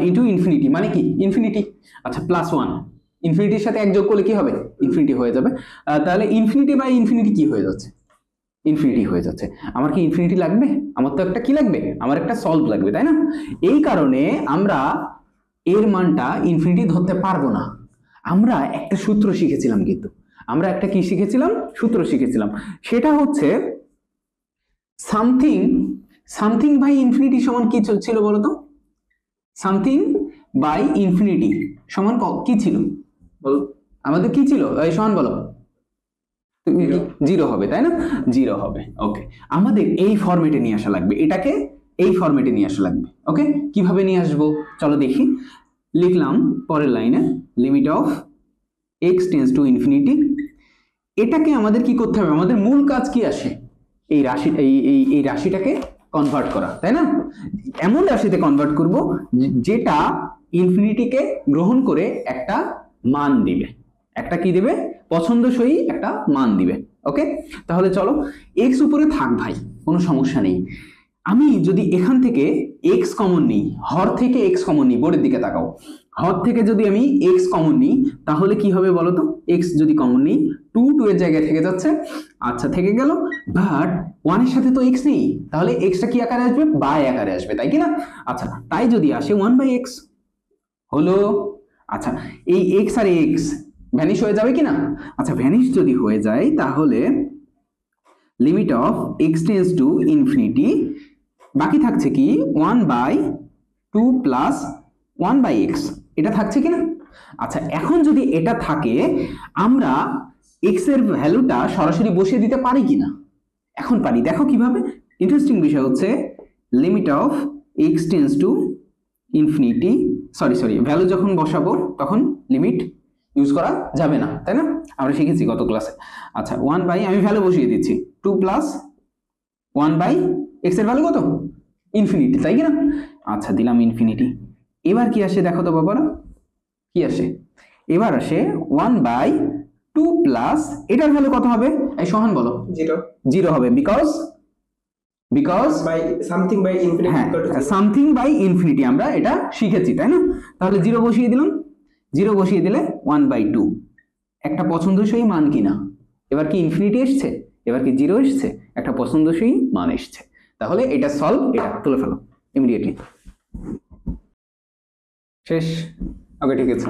ইন্টু ইনফিনিটি, মানে কি ইনফিনিটি। আচ্ছা, প্লাস 1, ইনফিনিটির সাথে এক যোগ করলে কি হবে, ইনফিনিটি হয়ে যাবে। তাহলে ইনফিনিটি বাই ইনফিনিটি কি হয়ে যাচ্ছে, ইনফিনিটি হয়ে যাচ্ছে। আমার কি ইনফিনিটি লাগবে? আমার তো একটা কি লাগবে, আমার একটা সলভ লাগবে, তাই না? এই কারণে আমরা এর মানটা ইনফিনিটি ধরতে পারবো না। আমরা একটা সূত্র শিখেছিলাম, কিন্তু আমরা একটা কি শিখেছিলাম, সূত্র শিখেছিলাম, সেটা হচ্ছে সামথিং বাই ইনফিনিটি সমান কি ছিল বলো তো? সামথিং বাই ইনফিনিটি সমান কি ছিল বলো, আমাদের কি ছিল, এই সমান বলো, জিরো হবে, তাই না? জিরো হবে। ওকে, আমাদের এই ফরম্যাটে নিয়ে আসা লাগবে, এটাকে এই ফরম্যাটে নিয়ে আসা লাগবে। ওকে, কিভাবে নিয়ে আসবো চলো দেখি। লিখলাম পরের লাইনে, limit of x tends to infinity. এটাকে আমাদের কি করতে হবে, আমাদের মূল কাজ কি আসে, এই রাশি এই রাশিটাকে কনভার্ট করা, তাই না? এমন রাশিতে কনভার্ট করব যেটা ইনফিনিটিকে গ্রহণ করে একটা মান দিবে, একটা কি দিবে, পছন্দসই একটা মান দিবে। ওকে, তাহলে চলো এক্স উপরে থাক ভাই, কোনো সমস্যা নেই। আমি যদি এখান থেকে এক্স কমন নিই, হর থেকে এক্স কমন নিই, বোর্ডের দিকে তাকাও, হর থেকে যদি আমি এক্স কমন নিই তাহলে কি হবে বলো তো? এক্স যদি কমন নিই, 2 এর জায়গায় থেকে যাচ্ছে, আচ্ছা থেকে গেল, বাট 1 এর সাথে তো এক্স নেই, তাহলে এক্সটা কি আকারে আসবে, বাই আকারে আসবে, তাই কি না? আচ্ছা, তাই যদি আসে 1/x হলো। আচ্ছা, এই এক্স আর এক্স ভ্যানিশ হয়ে যাবে কি না? আচ্ছা, ভ্যানিশ যদি হয়ে যায় তাহলে limit of x tends to infinity, বাকি থাকছে কি 1/2 প্লাস 1/x, এটা থাকছে কিনা? আচ্ছা, এখন যদি এটা থাকে, আমরা x এর ভ্যালুটা সরাসরি বসিয়ে দিতে পারি কিনা? এখন পারি, দেখো কিভাবে। ইন্টারেস্টিং বিষয় হচ্ছে limit of x tends to infinity, sorry value যখন বসাবো তখন লিমিট ইউজ করা যাবে না, তাই না? আমরা শিখেছি গত ক্লাসে। আচ্ছা, 1/, আমি ভ্যালু বসিয়ে দিচ্ছি 2 প্লাস 1/x এর ভ্যালু কত, ইনফিনিটি, তাই কি না? আচ্ছা, দিলাম ইনফিনিটি। এবার কি আসে দেখো তো বাবারা, কি আসে, এবার আসে 1/2 প্লাস, এটার ভ্যালু কত হবে, এই সোহান বলো। 0 হবে, because by something by infinity, হ্যাঁ, সামথিং বাই ইনফিনিটি আমরা এটা শিখেছি, তাই না? তাহলে 0 বসিয়ে দিলাম, 0 বসিয়ে দিলে 1/2 একটা পছন্দসই মান কিনা, এবার কি ইনফিনিটি এসছে, এবার কি 0 এসছে, একটা পছন্দসই মান এসছে। তাহলে এটা সলভ, এটা তুলে ফেলো ইমিডিয়েটলি, শেষ। ওকে, ঠিক আছে।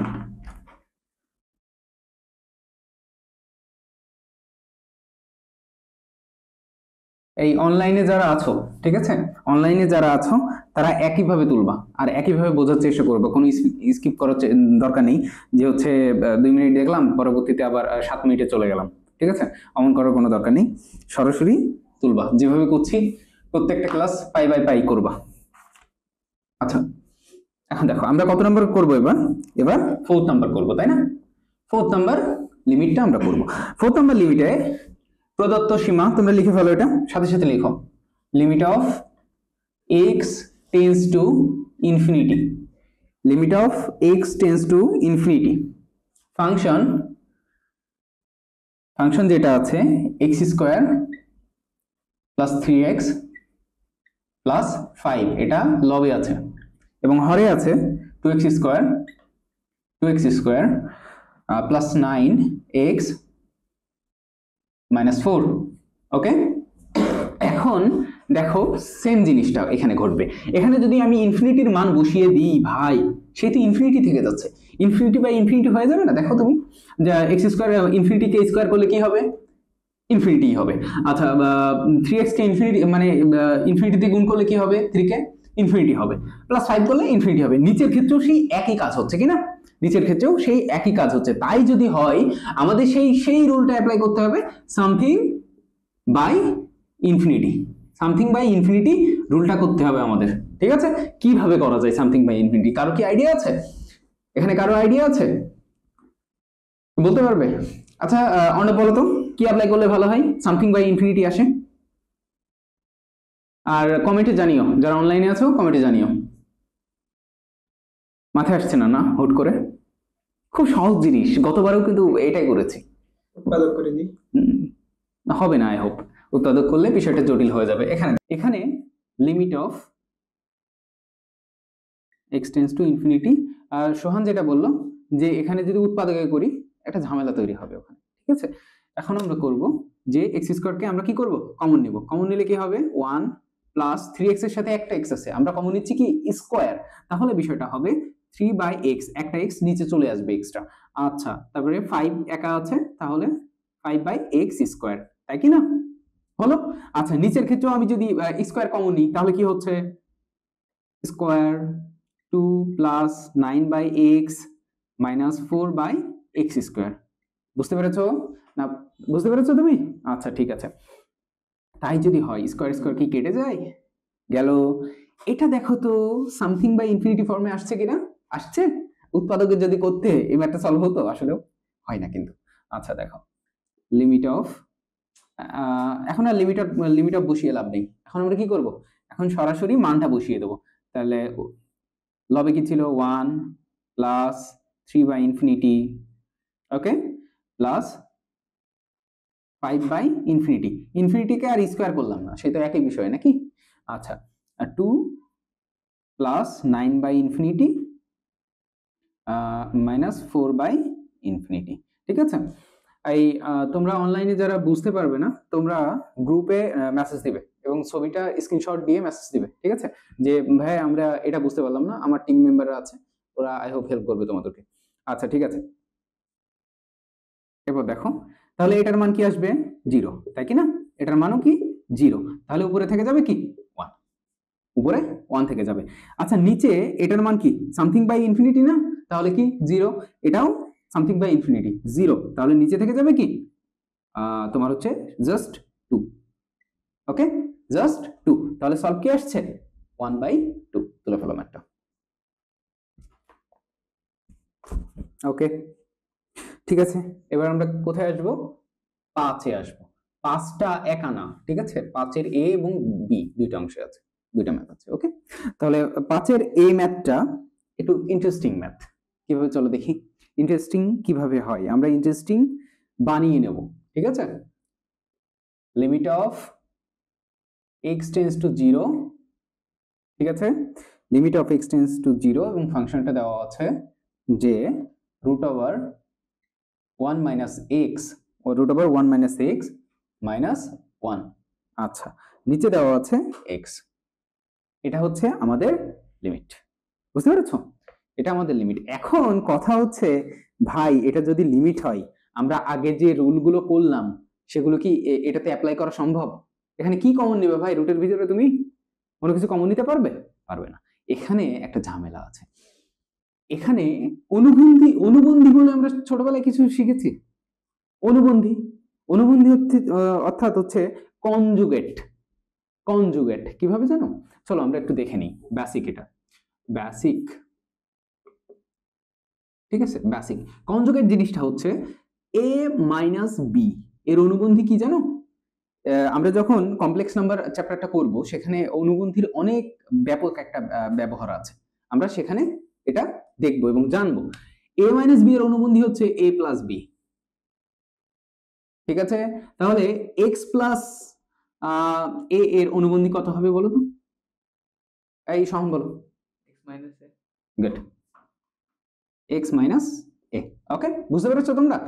এই অনলাইনে যারা আছো, ঠিক আছে, অনলাইনে যারা আছো তারা একইভাবে তুলবা আর একইভাবে বোঝার চেষ্টা করবে, কোনো স্কিপ করার দরকার নেই যে হচ্ছে 2 মিনিট দেখলাম পরবর্তীতে আবার 7 মিনিটে চলে গেলাম, ঠিক আছে, অমন করার কোনো দরকার নেই, সরাসরি তুলবা, যেভাবে করছি প্রত্যেকটা ক্লাস পাই বাই পাই করবা। আচ্ছা, এখন দেখো আমরা কত নাম্বার করবো, এবার 4th নাম্বার করবো, তাই না? 4th নাম্বার লিমিটটা আমরা করবো। 4th নাম্বার লিমিটে প্রদত্ত সীমা, তোমরা লিখে ফেলো, এটা সাথে সাথে লিখো, limit of x tends to infinity, limit of x tends to infinity, function যেটা আছে x square plus 3x plus 5, এটা লবে আছে এবং হরে আছে 2x square plus 9x minus 4। ওকে, এখন দেখো সেম জিনিসটা এখানে ঘটবে। এখানে যদি আমি ইনফিনিটির মান বসিয়ে দিই ভাই, সেই তো ইনফিনিটি থেকে যাচ্ছে, ইনফিনিটি বাই ইনফিনিটি হয়ে যাবে না? দেখো তুমি, যে এক্স স্কোয়ার ইনফিনিটিকে স্কোয়ার করলে কি হবে, ইনফিনিটি হবে। আচ্ছা 3x কে ইনফিনিটি মানে ইনফিনিটিতে গুণ করলে কি হবে, 3 কে ইনফিনিটি হবে, প্লাস 5 করলে ইনফিনিটি হবে। নিচের ক্ষেত্রেও সেই একই কাজ হচ্ছে কিনা, নিচের ক্ষেত্রেও সেই একই কাজ হচ্ছে। তাই যদি হয় আমাদের সেই রুলটা অ্যাপ্লাই করতে হবে, something by infinity, something by infinity রুলটা করতে হবে আমাদের। ঠিক আছে, কিভাবে করা যায় সামথিং বাই ইনফিনিটি? কারো কি আইডিয়া আছে? এখানে কারো আইডিয়া আছে, বলতে পারবে? আচ্ছা অর্ণব বলো তো কি অ্যাপ্লাই করলে ভালো হয় সামথিং বাই ইনফিনিটি আসে? আর কমেন্টে জানিও, যারা অনলাইনে আছো কমেন্টে জানিও। মাথায় আসছে না না হুট করে? খুব সহজ জিনিস, গতবারেও কিন্তু এটাই করেছি। উৎপাদক করে দিই। হবে না, আই হোপ। উৎপাদক করলে বিষয়টা জটিল হয়ে যাবে। এখানে limit of x tends to infinity, আর সোহান যেটা বললো যে এখানে যদি উৎপাদকে করি একটা ঝামেলা তৈরি হবে ওখানে। ঠিক আছে, এখন আমরা করব যে এক্স স্কোয়ারকে আমরা কি করব, কমন নিব। কমন নিলে কি হবে, 1 প্লাস 3x এর সাথে একটা x আছে, আমরা কমন নিচ্ছি কি স্কোয়ার, তাহলে বিষয়টা হবে 3/x, একটা x নিচে চলে আসবে এক্সট্রা। আচ্ছা তারপরে 5 একা আছে, তাহলে 5/x স্কোয়ার, তাই কি না? হলো। আচ্ছা নিচের ক্ষেত্রেও আমি যদি স্কোয়ার কমন নিই তাহলে কি হচ্ছে, square 2 plus 9/x minus 4/x square. বুঝতে পেরেছো না? বুঝতে পেরেছো তুমি? আচ্ছা ঠিক আছে। তাই যদি হয় স্কোয়ার স্কোয়ার কি কেটে যায়, গেল। এটা দেখো তো সামথিং বাই ইনফিনিটি ফর্মে আসছে কিনা? আসছে। উৎপাদকে যদি করতে এই ম্যাথটা সলভ হতো, আসলেও হয় না কিন্তু। আচ্ছা দেখো লিমিট অফ, এখন আর লিমিট অফ বসিয়ে লাভ নেই। এখন আমরা কি করব, এখন সরাসরি মানটা বসিয়ে দেবো। তাহলে লবে কি ছিল, 1 প্লাস 3/ইনফিনিটি, ওকে, প্লাস 5/ইনফিনিটি। ইনফিনিটিকে আর স্কোয়ার করলাম না, সে তো একই বিষয় নাকি? আচ্ছা 2 প্লাস 9/ইনফিনিটি মাইনাস 4/ইনফিনিটি। ঠিক আছে, এই তোমরা অনলাইনে যারা বুঝতে পারবে না, তোমরা গ্রুপে মেসেজ দিবে এবং ছবিটা স্ক্রিনশট দিয়ে মেসেজ দিবে। ঠিক আছে, যে ভাই আমরা এটা বুঝতে পারলাম না, আমার টিম মেম্বাররা আছে, ওরা আই হোপ হেল্প করবে তোমাদেরকে। আচ্ছা ঠিক আছে, এরপর দেখো তাহলে এটার মান কি আসবে, 0, তাই কি না? এটার মানও কি 0, তাহলে উপরে থেকে যাবে কি 1, উপরে 1 থেকে যাবে। আচ্ছা নিচে এটার মান কি, সামথিং বাই ইনফিনিটি না, তাহলে কি 0, এটাও সামথিং বাই ইনফিনিটি 0, তাহলে নিচে থেকে যাবে কি তোমার হচ্ছে জাস্ট 2, ওকে, জাস্ট 2। তাহলে সলভ কি আসছে, 1/2। তুলে ফেলো ম্যাথটা। ওকে ঠিক আছে, এবার আমরা কোথায় আসবো, 5-এ আসবো। 5টা একা না, ঠিক আছে, 5-এর এ এবং বি দুইটা অংশে আছে, দুইটা ম্যাথ আছে। ওকে, তাহলে 5-এর এ ম্যাথটা একটু ইন্টারেস্টিং ম্যাথ। কিভাবে চলো দেখি, ইন্টারেস্টিং কিভাবে হয় আমরা ইন্টারেস্টিং বানিয়ে নেব। ঠিক আছে, limit of x tends to 0, ঠিক আছে, limit of x tends to 0 এবং ফাংশনটা দেওয়া আছে যে রুট ওভার 1 মাইনাস এক্স ও root over 1 minus x minus 1। আচ্ছা নিচে দেওয়া আছে x, এটা হচ্ছে আমাদের লিমিট। বুঝতে পেরেছো? এটা আমাদের লিমিট। এখন কথা হচ্ছে ভাই এটা যদি লিমিট হয়, আমরা আগে যে রুলগুলো করলাম সেগুলো কি এটাতে অ্যাপ্লাই করা সম্ভব? এখানে কি কমন নেবে ভাই, রুটের ভিতরে তুমি কোনো কিছু কমন নিতে পারবে? পারবে না। এখানে একটা ঝামেলা আছে। এখানে অনুবন্ধী বলে আমরা ছোটবেলায় কিছু শিখেছি। অনুবন্ধী অর্থাৎ হচ্ছে কনজুগেট। কিভাবে জানো? চলো আমরা একটু দেখে নিই। বেসিক, এটা বেসিক, ঠিক আছে, বেসিক কনজুগেট জিনিসটা হচ্ছে a মাইনাস বি এর অনুবন্ধী কি জানো? আমরা যখন কমপ্লেক্স নাম্বার চ্যাপ্টারটা করব সেখানে অনুবন্ধীর অনেক ব্যাপক একটা ব্যবহার আছে, আমরা সেখানে এটা দেখব এবং জানবো। a মাইনাস বি এর অনুবন্ধী হচ্ছে a প্লাস বি। ঠিক আছে, তাহলে x প্লাস a এর অনুবন্ধী কত হবে বলো তো? এই সহন বলো। x minus a। Good, x minus a। ওকে, বুঝতে পেরেছো তোমরা?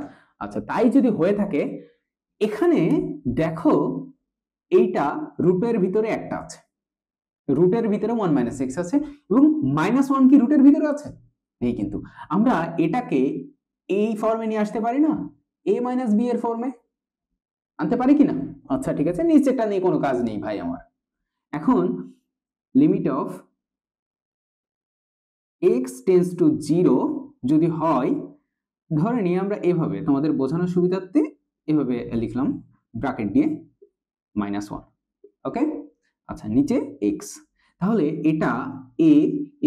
আচ্ছা তাই যদি হয়ে থাকে, এখানে দেখো এইটা রুটের ভিতরে একটা আছে, রুটের ভিতরে 1 মাইনাস এক্স আছে এবং -1 কি রুটের ভিতরে আছে? নেই। কিন্তু আমরা এটাকে এই ফর্মে নিয়ে আসতে পারি না, a মাইনাস বি এর ফর্মে। আনতে পারি কিনা? আচ্ছা ঠিক আছে, নিচেরটা নিয়ে কোনো কাজ নেই ভাই আমার। এখন limit of x tends to 0 যদি হয়, ধরে নিই আমরা এভাবে তোমাদের বোঝানোর সুবিধার্থে এভাবে লিখলাম ব্র্যাকেট দিয়ে -1, ওকে। আচ্ছা নিচে x, তাহলে এটা a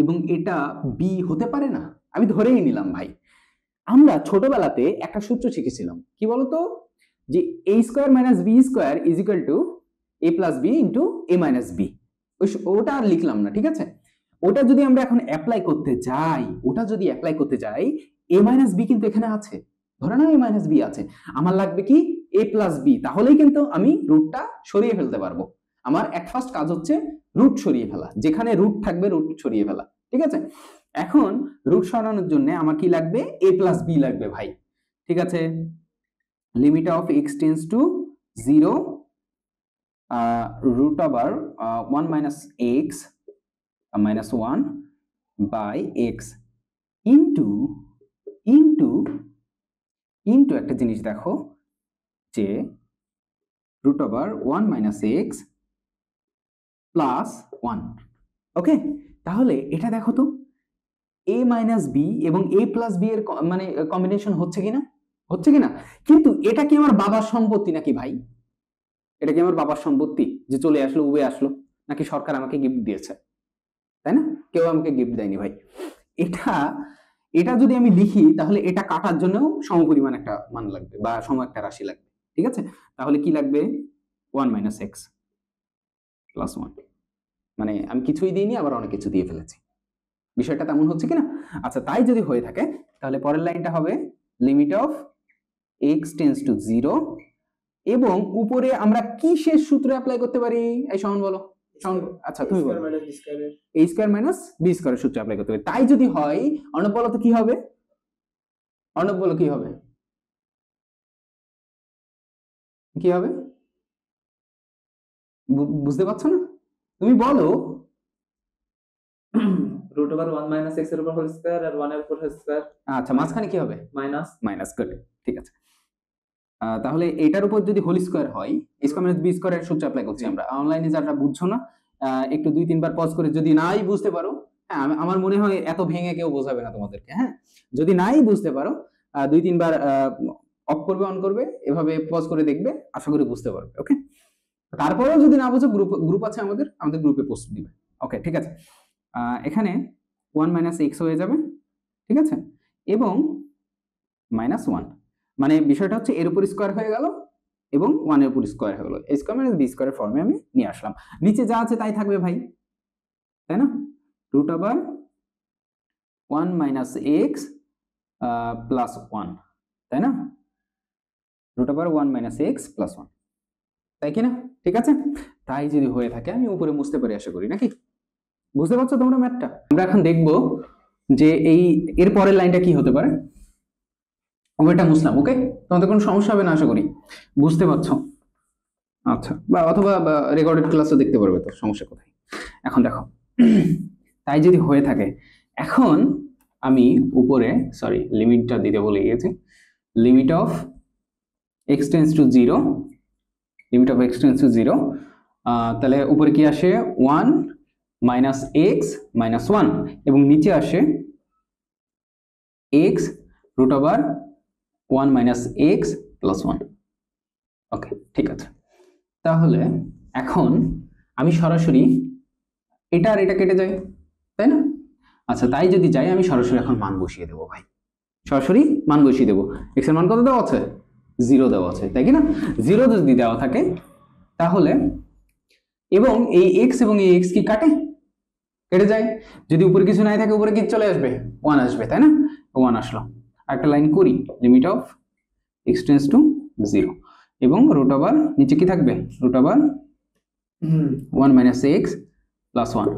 এবং এটা b হতে পারে না? আমি ধরেই নিলাম ভাই। আমরা ছোটবেলাতে একটা সূত্র শিখেছিলাম, কি বলতো, যে a square minus b square is equal two a plus b into a minus b। ওটা আর লিখলাম না, ঠিক আছে। ওটা যদি আমরা এখন অ্যাপ্লাই করতে যাই, a মাইনাস b কিন্তু এখানে আছে, ধরে নাও a মাইনাস b আছে, আমার লাগবে কি a প্লাস b, তাহলেই কিন্তু আমি রুটটা সরিয়ে ফেলতে পারবো। আমার এক ফার্স্ট কাজ হচ্ছে রুট সরিয়ে ফেলা, যেখানে রুট থাকবে রুট সরিয়ে ফেলা, ঠিক আছে। এখন রুট সরানোর জন্য আমার কি লাগবে? a প্লাস b লাগবে ভাই, ঠিক আছে। Limit of x tends to 0 root over 1 minus x minus 1 by x into একটা জিনিস দেখো যে root over 1 minus x plus 1, okay. তাহলে এটা দেখো তো a minus b এবং a plus b এর মানে কম্বিনেশন হচ্ছে কিনা? কিন্তু এটা কি আমার বাবার সম্পত্তি নাকি ভাই? এটা কি আমার বাবার সম্পত্তি যে চলে আসলো, উবে আসলো, নাকি সরকার আমাকে গিফট দিয়েছে? তাই না? কেউ আমাকে গিফট দেয়নি ভাই। এটা যদি আমি লিখি তাহলে এটা কাটার জন্য সমপরিমাণ একটা মান লাগবে বা সম একটা রাশি লাগবে, ঠিক আছে। তাহলে কি লাগবে? 1 minus x plus 1, মানে আমি কিছুই দিইনি, আবার অনেক কিছু দিয়ে ফেলেছি। বিষয়টা তেমন হচ্ছে কিনা? আচ্ছা তাই যদি হয়ে থাকে তাহলে পরের লাইনটা হবে limit of x tends to 0, এবং উপরে আমরা কি শেষ সূত্র অ্যাপ্লাই করতে পারি? এই সমান বলো, সমান। আচ্ছা তুমি বলো, a স্কয়ার মাইনাস b স্কয়ারের সূত্র অ্যাপ্লাই করতে পারি। তাই যদি হয়, অর্ণব বলো তো কি হবে? অর্ণব বলো কি হবে? কি হবে বুঝতে পারছো না? তুমি বলো। root over 1 minus x এর উপর হোল স্কয়ার আর 1 এর উপর হোল স্কয়ার। আচ্ছা মাঝখানে কি হবে? মাইনাস। গুড, ঠিক আছে। তাহলে এটার উপর যদি হোল স্কয়ার হয়, a স্কয়ার মাইনাস b স্কয়ারের সূত্র অ্যাপ্লাই করছি আমরা। অনলাইনে যারা বুঝছো না, একটু 2-3 বার পজ করে, যদি নাই বুঝতে পারো, হ্যাঁ আমার মনে হয় এত ভেঙে কেউ বোঝাবে না তোমাদেরকে, হ্যাঁ। যদি নাই বুঝতে পারো 2-3 বার অফ করবে, অন করবে, এভাবে পজ করে দেখবে, আশা করি বুঝতে পারবে, ওকে। তারপরেও যদি না বুঝো, গ্রুপ আছে আমাদের গ্রুপে পোস্ট দিবে, ওকে ঠিক আছে। এখানে 1 minus x হয়ে যাবে, ঠিক আছে, এবং -1, মানে বিষয়টা হচ্ছে এর উপর স্কয়ার হয়ে গেল এবং 1 এর উপর স্কয়ার হয়ে গেল, a স্কয়ার মাইনাস b স্কয়ারের ফর্মে আমি নিয়ে আসলাম। নিচে যা আছে তাই থাকবে ভাই, তাই না? Root over 1 minus x plus 1, তাই না? Root over 1 minus x plus 1, তাই কি না? ঠিক আছে, তাই যদি হয়ে থাকে আমি উপরে মুছতে পারি, আশা করি, নাকি? বুঝতে পারছো তোমরা ম্যাথটা? আমরা এখন দেখব যে এর পরের লাইনটা কি হতে পারে। ওটা মুছলাম, ওকে, তোমাদের কোনো সমস্যা হবে না, আশা করি বুঝতে পারছো। আচ্ছা, বা অথবা রেকর্ডেড ক্লাসও দেখতে পারবে, তো সমস্যা কোথায়। এখন দেখো, তাই যদি হয়ে থাকে, এখন আমি উপরে লিমিটটা দিতে ভুলে গিয়েছি। Limit of x tends to 0, limit of x tends to 0, তাহলে উপরে কি আসে? 1 minus x minus 1, এবং নিচে আসে x root over 1 minus x plus 1, ওকে ঠিক আছে। তাহলে এখন আমি সরাসরি এটা আর এটা কেটে যায়, তাই না? আচ্ছা, তাই যদি যাই আমি সরাসরি এখন মান বসিয়ে দেবো ভাই, সরাসরি মান বসিয়ে দেবো। x এর মান কত দেওয়া আছে? 0 দেওয়া আছে, তাই কি না? 0 যদি দেওয়া থাকে তাহলে, এবং এই x এবং এই x কি কাটে? কেটে যায়। যদি উপরে কিছু নাই থাকে, উপরে কি চলে আসবে? 1 আসবে, তাই না? 1 আসলো। একটা লাইন করি, limit of x tends to 0, এবং রুট ওভার নিচে কি থাকবে? Root over 1 minus x plus 1,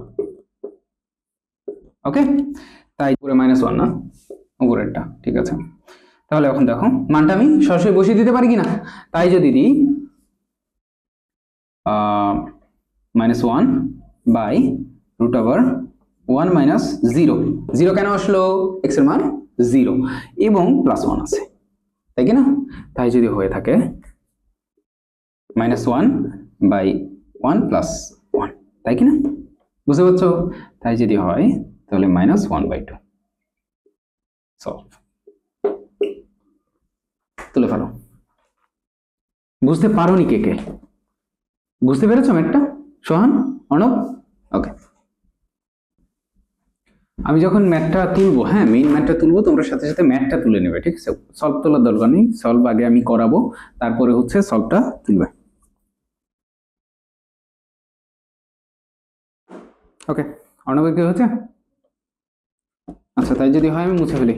okay. তাই পুরো -1 না, উপরেরটা, ঠিক আছে। তাহলে এখন দেখো মানটা আমি সরাসরি বসিয়ে দিতে পারি কিনা। তাই যদি দিই -1 বাই রুট ওভার 1 minus 0 কেন আসলো? x এর মান 0 এবং +1 আছে, তাই কি না? তাই যদি হয়ে থাকে -1/1 + 1, তাই কি না? বুঝতে পারছো? তাই যদি হয় তাহলে -1/2 সলভ। তুলে ফেলো। বুঝতে পারোনি কে কে? বুঝতে পেরেছো ম্যাথটা? সোহান, অর্ণব? ওকে, আমি যখন ম্যাথটা তুলবো, হ্যাঁ মেইন ম্যাথটা তুলবো, তোমরা সাথে সাথে ম্যাথটা তুলে নেবে, ঠিক আছে? সলভ তোলার দরকার নেই, সলভ আগে আমি করাবো, তারপরে হচ্ছে সলভটা তুলবে। ওকে, অর্ণবের কি হচ্ছে? আচ্ছা, তাই যদি হয় আমি মুছে ফেলি।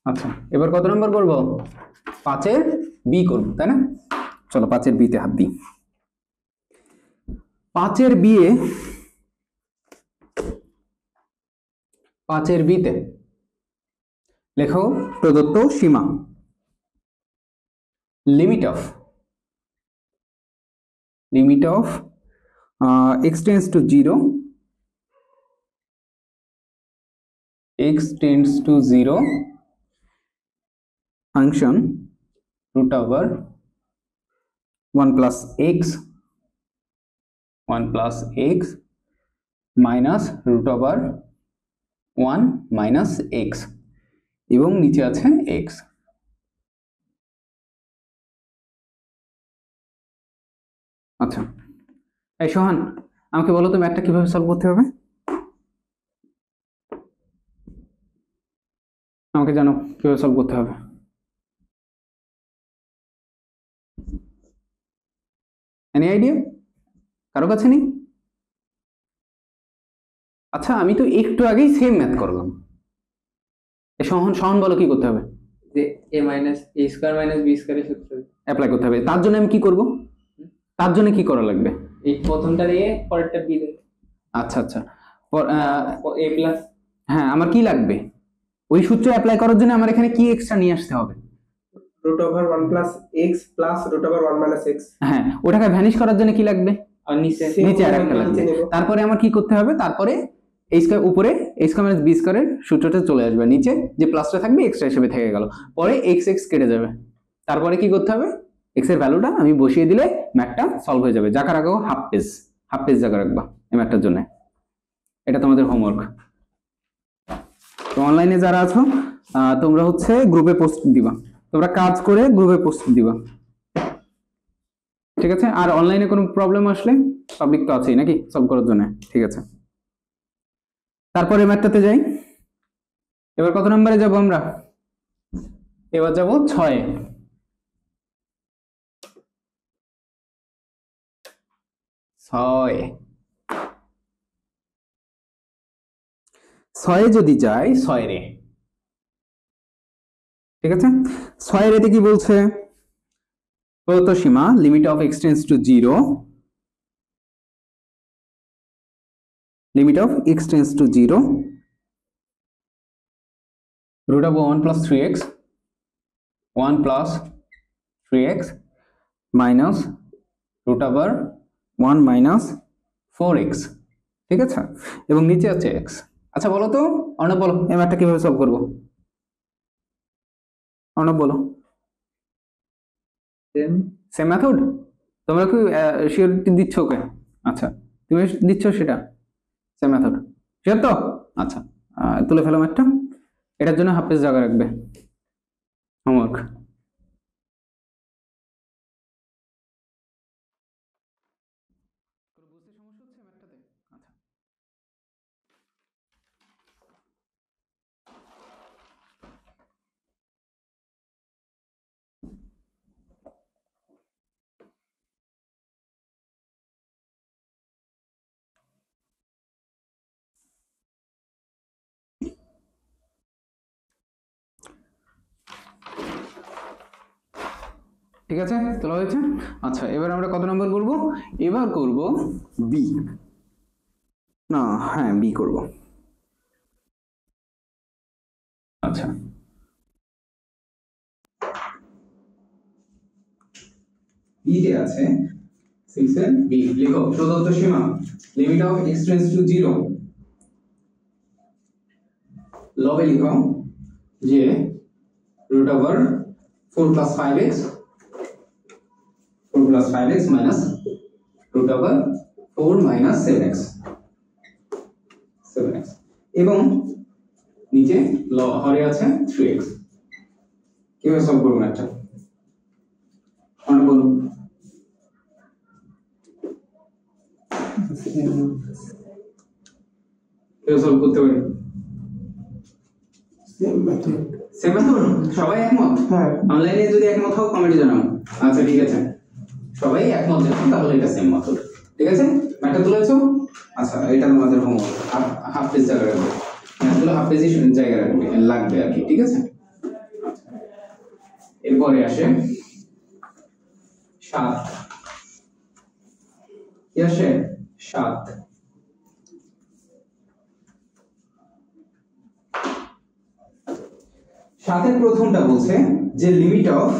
আচ্ছা, এবার কত নম্বর করবো? 5-এর বি করবো, তাই না? চলো 5-এর বিতে হাত দিই। 5-এর বিয়ে, 5-এর বিতে লেখো প্রদত্ত সীমা, limit of x tends to 0, function √1 + x minus √1 - x, এবং নিচে আছে x। আচ্ছা, এই সোহান, আমাকে বলো তো ম্যাথটা কিভাবে সলভ করতে হবে? আমাকে জানো কিভাবে সলভ করতে হবে? Any idea? কারো কাছে নেই? আচ্ছা, আমি তো একটু আগেই সেম ম্যাথ করলাম। সোহান বলো কি করতে হবে? যে a - b² এর সূত্র অ্যাপ্লাই করতে হবে। তার জন্য আমি কি করব? তার জন্য কি করা লাগবে? এই প্রথমটা a, পরেরটা b দেবে। আচ্ছা আচ্ছা, a+, হ্যাঁ, আমার কি লাগবে? ওই সূত্র অ্যাপ্লাই করার জন্য আমার এখানে কি এক্সট্রা নিয়ে আসতে হবে? √1 + x + √1 - x। হ্যাঁ, ওটাকে ভ্যানিশ করার জন্য কি লাগবে? আর নিচে আরেকটা লাগবে। তারপরে আমার কি করতে হবে? তারপরে a² উপরে a² - b² এর সূত্রটা চলে আসবে, নিচে যে প্লাসটা থাকবে এক্সট্রা হিসেবে থেকে গেল, পরে x কেটে যাবে। তারপরে কি করতে হবে? x এর ভ্যালুটা আমি বসিয়ে দিলে ম্যাথটা সলভ হয়ে যাবে। জায়গা রাখো হাফ পেজ জায়গা রাখবা এই ম্যাথটার জন্য। এটা তোমাদের হোমওয়ার্ক। তো অনলাইনে যারা আছো তোমরা হচ্ছে গ্রুপে পোস্ট দিবা, তোমরা কাজ করে গ্রুপে পোস্ট দিবা, ঠিক আছে? আর অনলাইনে কোনো প্রবলেম আসলে পাবলিক তো আছেই নাকি সলভ করার জন্য, ঠিক আছে? তারপরে ম্যাথটাতে যাই। এবার কত নম্বরে যাব আমরা? এবার যাব 6-এ। 6-এ যদি যাই, 6-এ, ঠিক আছে? 6-এর এতে কি বলছে? প্রদত্ত সীমা limit of x tends to 0, √1 + 3x minus √1 - 4x, ঠিক আছে? এবং নিচে আছে x। আচ্ছা বলো তো অর্ণব, বলো এই ম্যাথটা কিভাবে সলভ করব? অর্ণব বলো। Same method? তোমরা কি শিওরিটি দিচ্ছ? ওকে, আচ্ছা, তুমি দিচ্ছ সেটা সেম মেথড, শিওর তো? আচ্ছা, তুলে ফেলো ম্যাথটা। এটার জন্য হাফ পেজ জায়গা রাখবে, হোমওয়ার্ক। ঠিক আছে, তোলা হয়েছে। আচ্ছা, এবার আমরা কত নম্বর করব? এবার করব বি, না হ্যাঁ বি করব। আচ্ছা, বিতে আছে 6 এর b লিখো প্রদত্ত সীমা limit of x tends to 0 লবে লিখো যে √4 + 5x 4 + 5x -√4 - 7x এবং নিচে হরে আছে 3x কিভাবে সলভ করব এটা মনে করুন কিভাবে সলভ করতে পারি সেম মেথড সবাই একমত হ্যাঁ অনলাইনে যদি একমত হও কমেন্টে জানাও আচ্ছা ঠিক আছে সবাই একমত যখন তাহলে এটা সেম মেথড ঠিক আছে ম্যাথটা তুলেছো আচ্ছা এটা তোমাদের হোমওয়ার্ক হাফ পেজ জায়গা রাখবে ম্যাথগুলো হাফ পেজে জায়গা রাখবে লাগবে আর কি ঠিক আছে এরপরে আসে 7 কি আসে 7 সাথে প্রথমটা বলছে যে limit of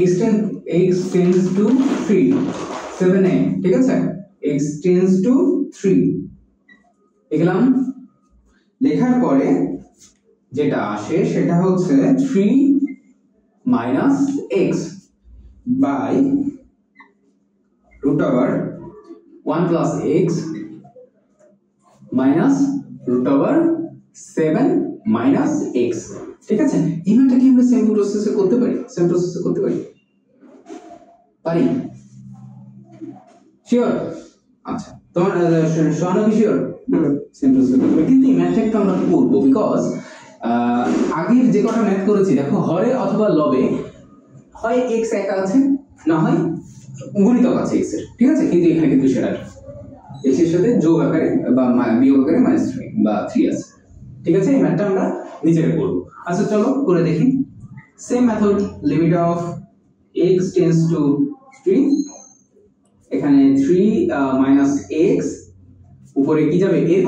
x tends two 3 7a ঠিক আছে x টেন্ডস টু 3 লিখলাম লেখার পরে যেটা আসে সেটা হচ্ছে 3 minus x by √1 plus x minus √7 minus x ঠিক আছে এই মানটা কি আমরা সেম প্রসেসে করতে পারি পারি শিওর আচ্ছা তোমার শোনো কি শিওর সেম প্রসেসে করতে পারি কিন্তু এই ম্যাথটা একটু আমরা করব বিকজ আগের যে কটা ম্যাথ করেছি দেখো হরে অথবা লবে হয় x একা আছে না হয় গুণিতক আছে x এর ঠিক আছে কিন্তু এখানে কিন্তু সেটা x এর সাথে যোগ আকারে বা বিয়োগ আকারে -3 বা 3 আছে ঠিক আছে এই ম্যাথটা আমরা নিচে করব আচ্ছা চলো করে দেখি same method limit of x tends two 3 এখানে 3 মাইনাস x উপরে কি যাবে এর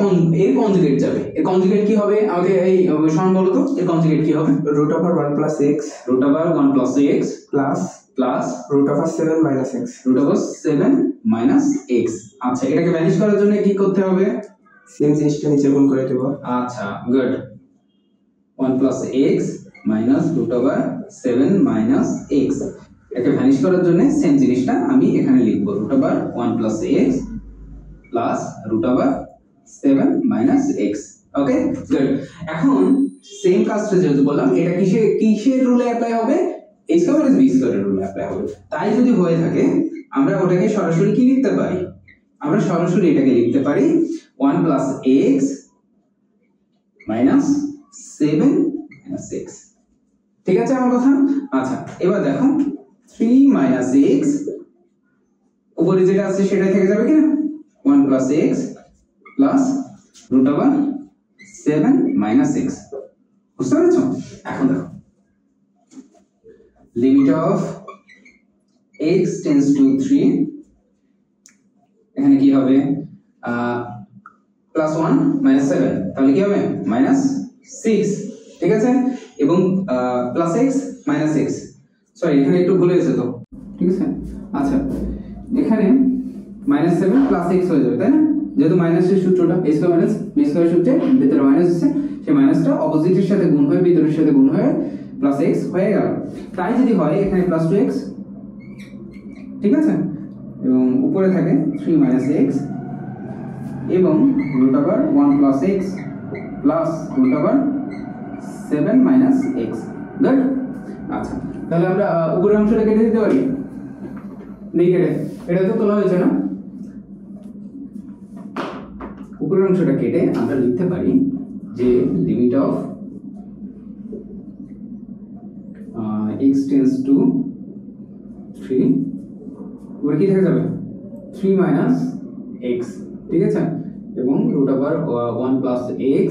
কনজুগেট যাবে এর কনজুগেট কি হবে আমাকে এই সমান বলো তো এর কনজুগেট কি হবে √1 + x √1 + x plus √7 - x √7 - x আচ্ছা এটাকে ভ্যানিশ করার জন্য কি করতে হবে সেম জিনিসটা নিচে গুণ করে দেব আচ্ছা গুড 1 + x -√7 - x এটাকে ভ্যানিশ করার জন্য সেম জিনিসটা আমি এখানে লিখব √1 + x +√7 - x ওকে গুড এখন সেম কাজটা যেহেতু বললাম এটা কিসের রুলে অ্যাপ্লাই হবে a² + b² এর রুলে অ্যাপ্লাই হবে তাই যদি হয়ে থাকে আমরা ওটাকে সরাসরি কি লিখতে পারি আমরা সরাসরি এটাকে লিখতে পারি 1 + x -7 - x ঠিক আছে আমার কথা আচ্ছা এবার দেখো 3 - x উপরে যেটা আছে সেটা থেকে যাবে কি না 1 + x +√7 - x বুঝতে পেরেছো এখন দেখো limit of x tends two 3 এখানে কি হবে +1 - 7 তাহলে কি হবে -6 ঠিক আছে এবং +x - x সরি এখানে একটু ভুল হয়েছে তো ঠিক আছে আচ্ছা এখানে -7 +x হয়ে যাবে তাই না যেহেতু মাইনাসের সূত্রটা a² - b² সূত্রে ভিতরে মাইনাস আছে সেই মাইনাসটা অপোজিটের সাথে গুণ হয়ে ভিতরের সাথে গুণ হয়ে +x হয়ে গেল তাই যদি হয় এখানে +2x ঠিক আছে এবং উপরে থাকে 3 - x এবং √1 + x +√7 - x গুড আচ্ছা তাহলে আমরা উপরের অংশটা কেটে দিতে পারি নেই কেটে এটা তো তোলা হয়েছে না উপরের অংশটা কেটে আমরা লিখতে পারি যে limit of x tends two 3 উপরে কি থেকে যাবে 3 - x ঠিক আছে এবং √1 + x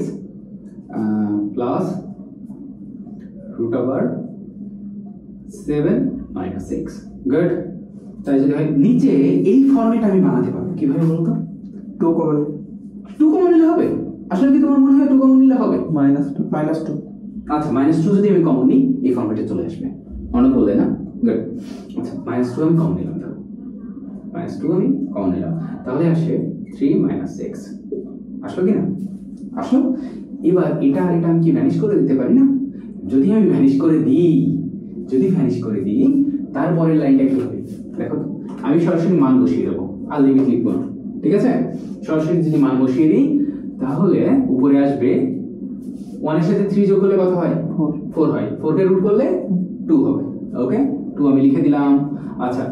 +√7 - x গুড তাই যদি হয় নিচে এই ফর্মেট আমি বানাতে পারবো কিভাবে বলতো 2 কমন 2 কমন নিলে হবে আসলে কি তোমার মনে হয় 2 কমন নিলে হবে -2 আচ্ছা -2 যদি আমি কমন নিই এই ফর্মেটে চলে আসবে মনে পড়লে না গুড আচ্ছা -2 আমি কমন নিলাম -2 আমি কমন নিলাম, তাহলে আসে 3 - x। আসলো কি না? আসলো। এবার এটা আর এটা আমি কি ভ্যানিশ করে দিতে পারি না? যদি আমি ভ্যানিশ করে দিই, তারপরের লাইনটা কি হবে দেখো তো। আমি সরাসরি মান বসিয়ে দেবো, আর লিমিট লিখবো না, ঠিক আছে? সরাসরি যদি মান বসিয়ে দিই তাহলে উপরে আসবে 1 এর সাথে 3 যোগ করলে কত হয়? 4 হয়। 4 কে রুট করলে 2 হবে। ওকে, 2 আমি লিখে দিলাম। আচ্ছা,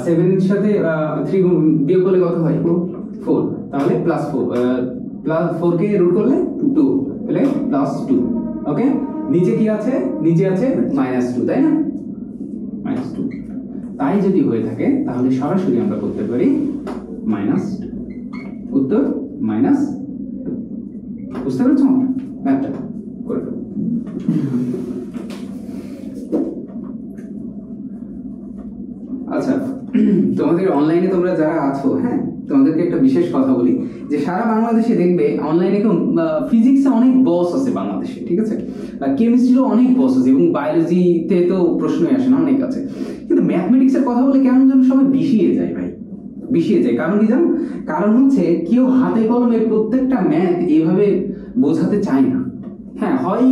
7 এর সাথে 3 বিয়োগ করলে কত হয়? 4। তাহলে +4, +4 কে রুট করলে 2, তাহলে +2। ওকে, নিচে কি আছে? নিচে আছে -2, তাই না? -2। তাই যদি হয়ে থাকে তাহলে সরাসরি আমরা করতে পারি -2। উত্তর -2। বুঝতে পেরেছো ম্যাথটা? করে ফেলো। আচ্ছা, তোমাদের অনলাইনে তোমরা যারা আছো, হ্যাঁ, তোমাদেরকে একটা বিশেষ কথা বলি যে সারা বাংলাদেশে দেখবে অনলাইনে ফিজিক্সে অনেক বস আছে বাংলাদেশে, ঠিক আছে? কেমিস্ট্রিরও অনেক বস আছে, এবং বায়োলজিতে তো প্রশ্নই আসে না, অনেক আছে। কিন্তু ম্যাথমেটিক্সের কথা বলে কেমন যেন সবাই বিষিয়ে যায় ভাই, বিষিয়ে যায়। কারণ কি জানো? কারণ হচ্ছে কেউ হাতে কলমে প্রত্যেকটা ম্যাথ এইভাবে বোঝাতে চায় না। হ্যাঁ, হয়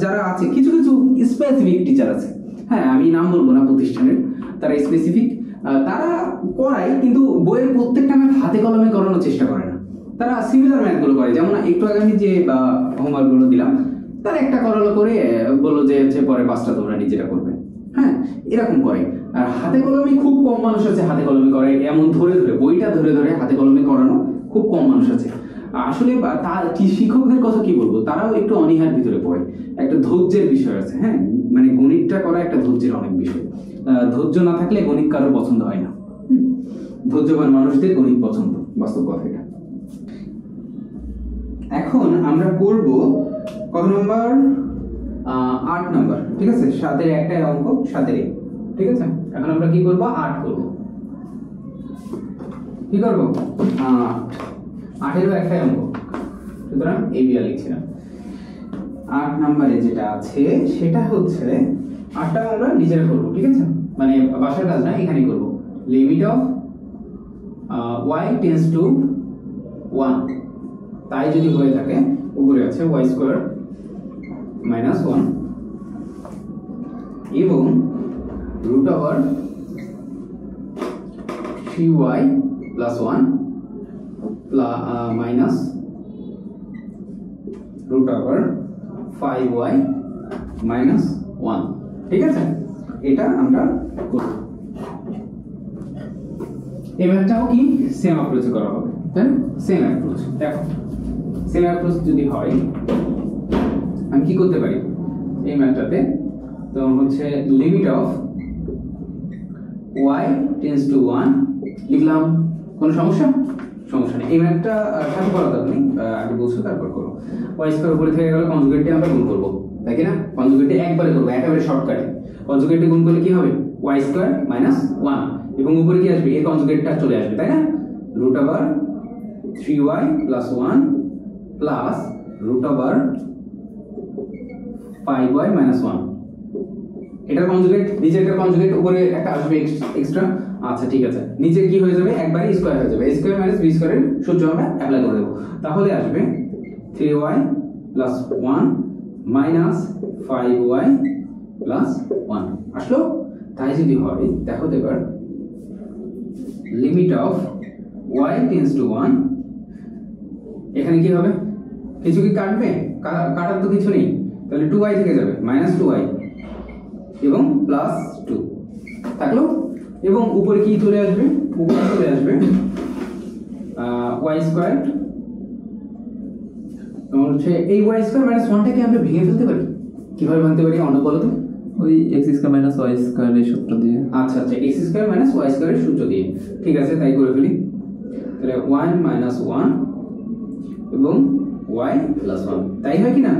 যারা আছে কিছু কিছু স্পেসিফিক টিচার আছে, হ্যাঁ, আমি নাম বলবো না প্রতিষ্ঠানের, তারা স্পেসিফিক, তারা করায়, কিন্তু বইয়ের প্রত্যেকটা ম্যাথ হাতে কলমে করানোর চেষ্টা করে না। তারা সিমিলার ম্যাথগুলো করে, যেমন একটু আগে আমি যে হোমওয়ার্কগুলো দিলাম তার একটা করালো করে বললো যে হচ্ছে পরে 5টা তোমরা নিজেরা করবে, হ্যাঁ, এরকম করে। আর হাতে কলমে খুব কম মানুষ আছে হাতে কলমে করে, এমন ধরে ধরে বইটা ধরে ধরে হাতে কলমে করানো খুব কম মানুষ আছে। আসলে তার কি শিক্ষকদের কথা কি বলবো, তারাও একটু অনীহার ভিতরে পড়ে, একটা ধৈর্যের বিষয় আছে। হ্যাঁ, মানে গণিতটা করা একটা ধৈর্যের অনেক বিষয়। ধৈর্য না থাকলে গণিত কারোর পছন্দ হয় না। ধৈর্যবান মানুষদের গণিত পছন্দ, বাস্তব কথা এটা। এখন আমরা করব কত নম্বর? 8 নম্বর, ঠিক আছে? 7-এর একটা অঙ্ক, 7-এর, ঠিক আছে? এখন আমরা কি করব? 8 করব। কি করব? 8-এরও একটা অঙ্ক, সুতরাং এই বিয়া লিখছি না। 8 নম্বরে যেটা আছে সেটা হচ্ছে 8টা আমরা নিজেরা করব, ঠিক আছে? মানে বাসার কাজ না, এখানেই করব। Limit of y tends two 1, তাই যদি হয়ে থাকে উপরে আছে y² - 1 এবং √3y + 1 মাইনাস √5y - 1, ঠিক আছে? এটা আমরা করব। এই ম্যাথটাও কি সেম অ্যাপ্রোচে করা হবে, তাই না? Same approach. দেখো, সেম অ্যাপ্রোচ যদি হয় আমি কি করতে পারি এই ম্যাথটাতে? তো হচ্ছে limit of y tends two 1 লিখলাম। কোনো সমস্যা? সমস্যা নেই। এই ম্যাথটা সাথে করা দরকার নেই, আগে বলছো তারপর করো। y² উপরে থেকে গেলে কনজুগেটে আমরা গুণ করব, তাই কি না? কনজুগেটে একবারে করব, একেবারে শর্টকাটে। কনজুগেটে গুণ করলে কি হবে? y² - 1, এবং উপরে কি আসবে? এর কনজুগেটটা চলে আসবে, তাই না? √3y + 1 plus √5y - 1। এটার কনজুগেট, নিচে একটা কনজুগেট, উপরে একটা আসবে এক্সট্রা। আচ্ছা, ঠিক আছে। নিচে কি হয়ে যাবে? একবারে স্কয়ার হয়ে যাবে। a² - b² এর সূত্র আমরা অ্যাপ্লাই করে দেব। তাহলে আসবে 3y + 1 মাইনাস 5y + 1। আসলো? তাই যদি হয় দেখো তো এবার limit of y tends two 1, এখানে কি হবে? কিছু কি কাটবে? কাটার তো কিছু নেই, তাহলে 2y থেকে যাবে, -2y এবং +2 থাকলো। এবং উপরে কি চলে আসবে? উপরে চলে আসবে y²। তোমার হচ্ছে এই y² - 1টাকে আমরা ভেঙে ফেলতে পারি। কিভাবে ভাঙতে পারি অন্য বলো তো? ওই x² - y² এর সূত্র দিয়ে। আচ্ছা আচ্ছা, x² - y² এর সূত্র দিয়ে, ঠিক আছে, তাই করে ফেলি। তাহলে 1 - 1 এবং y + 1, তাই হয় কি না?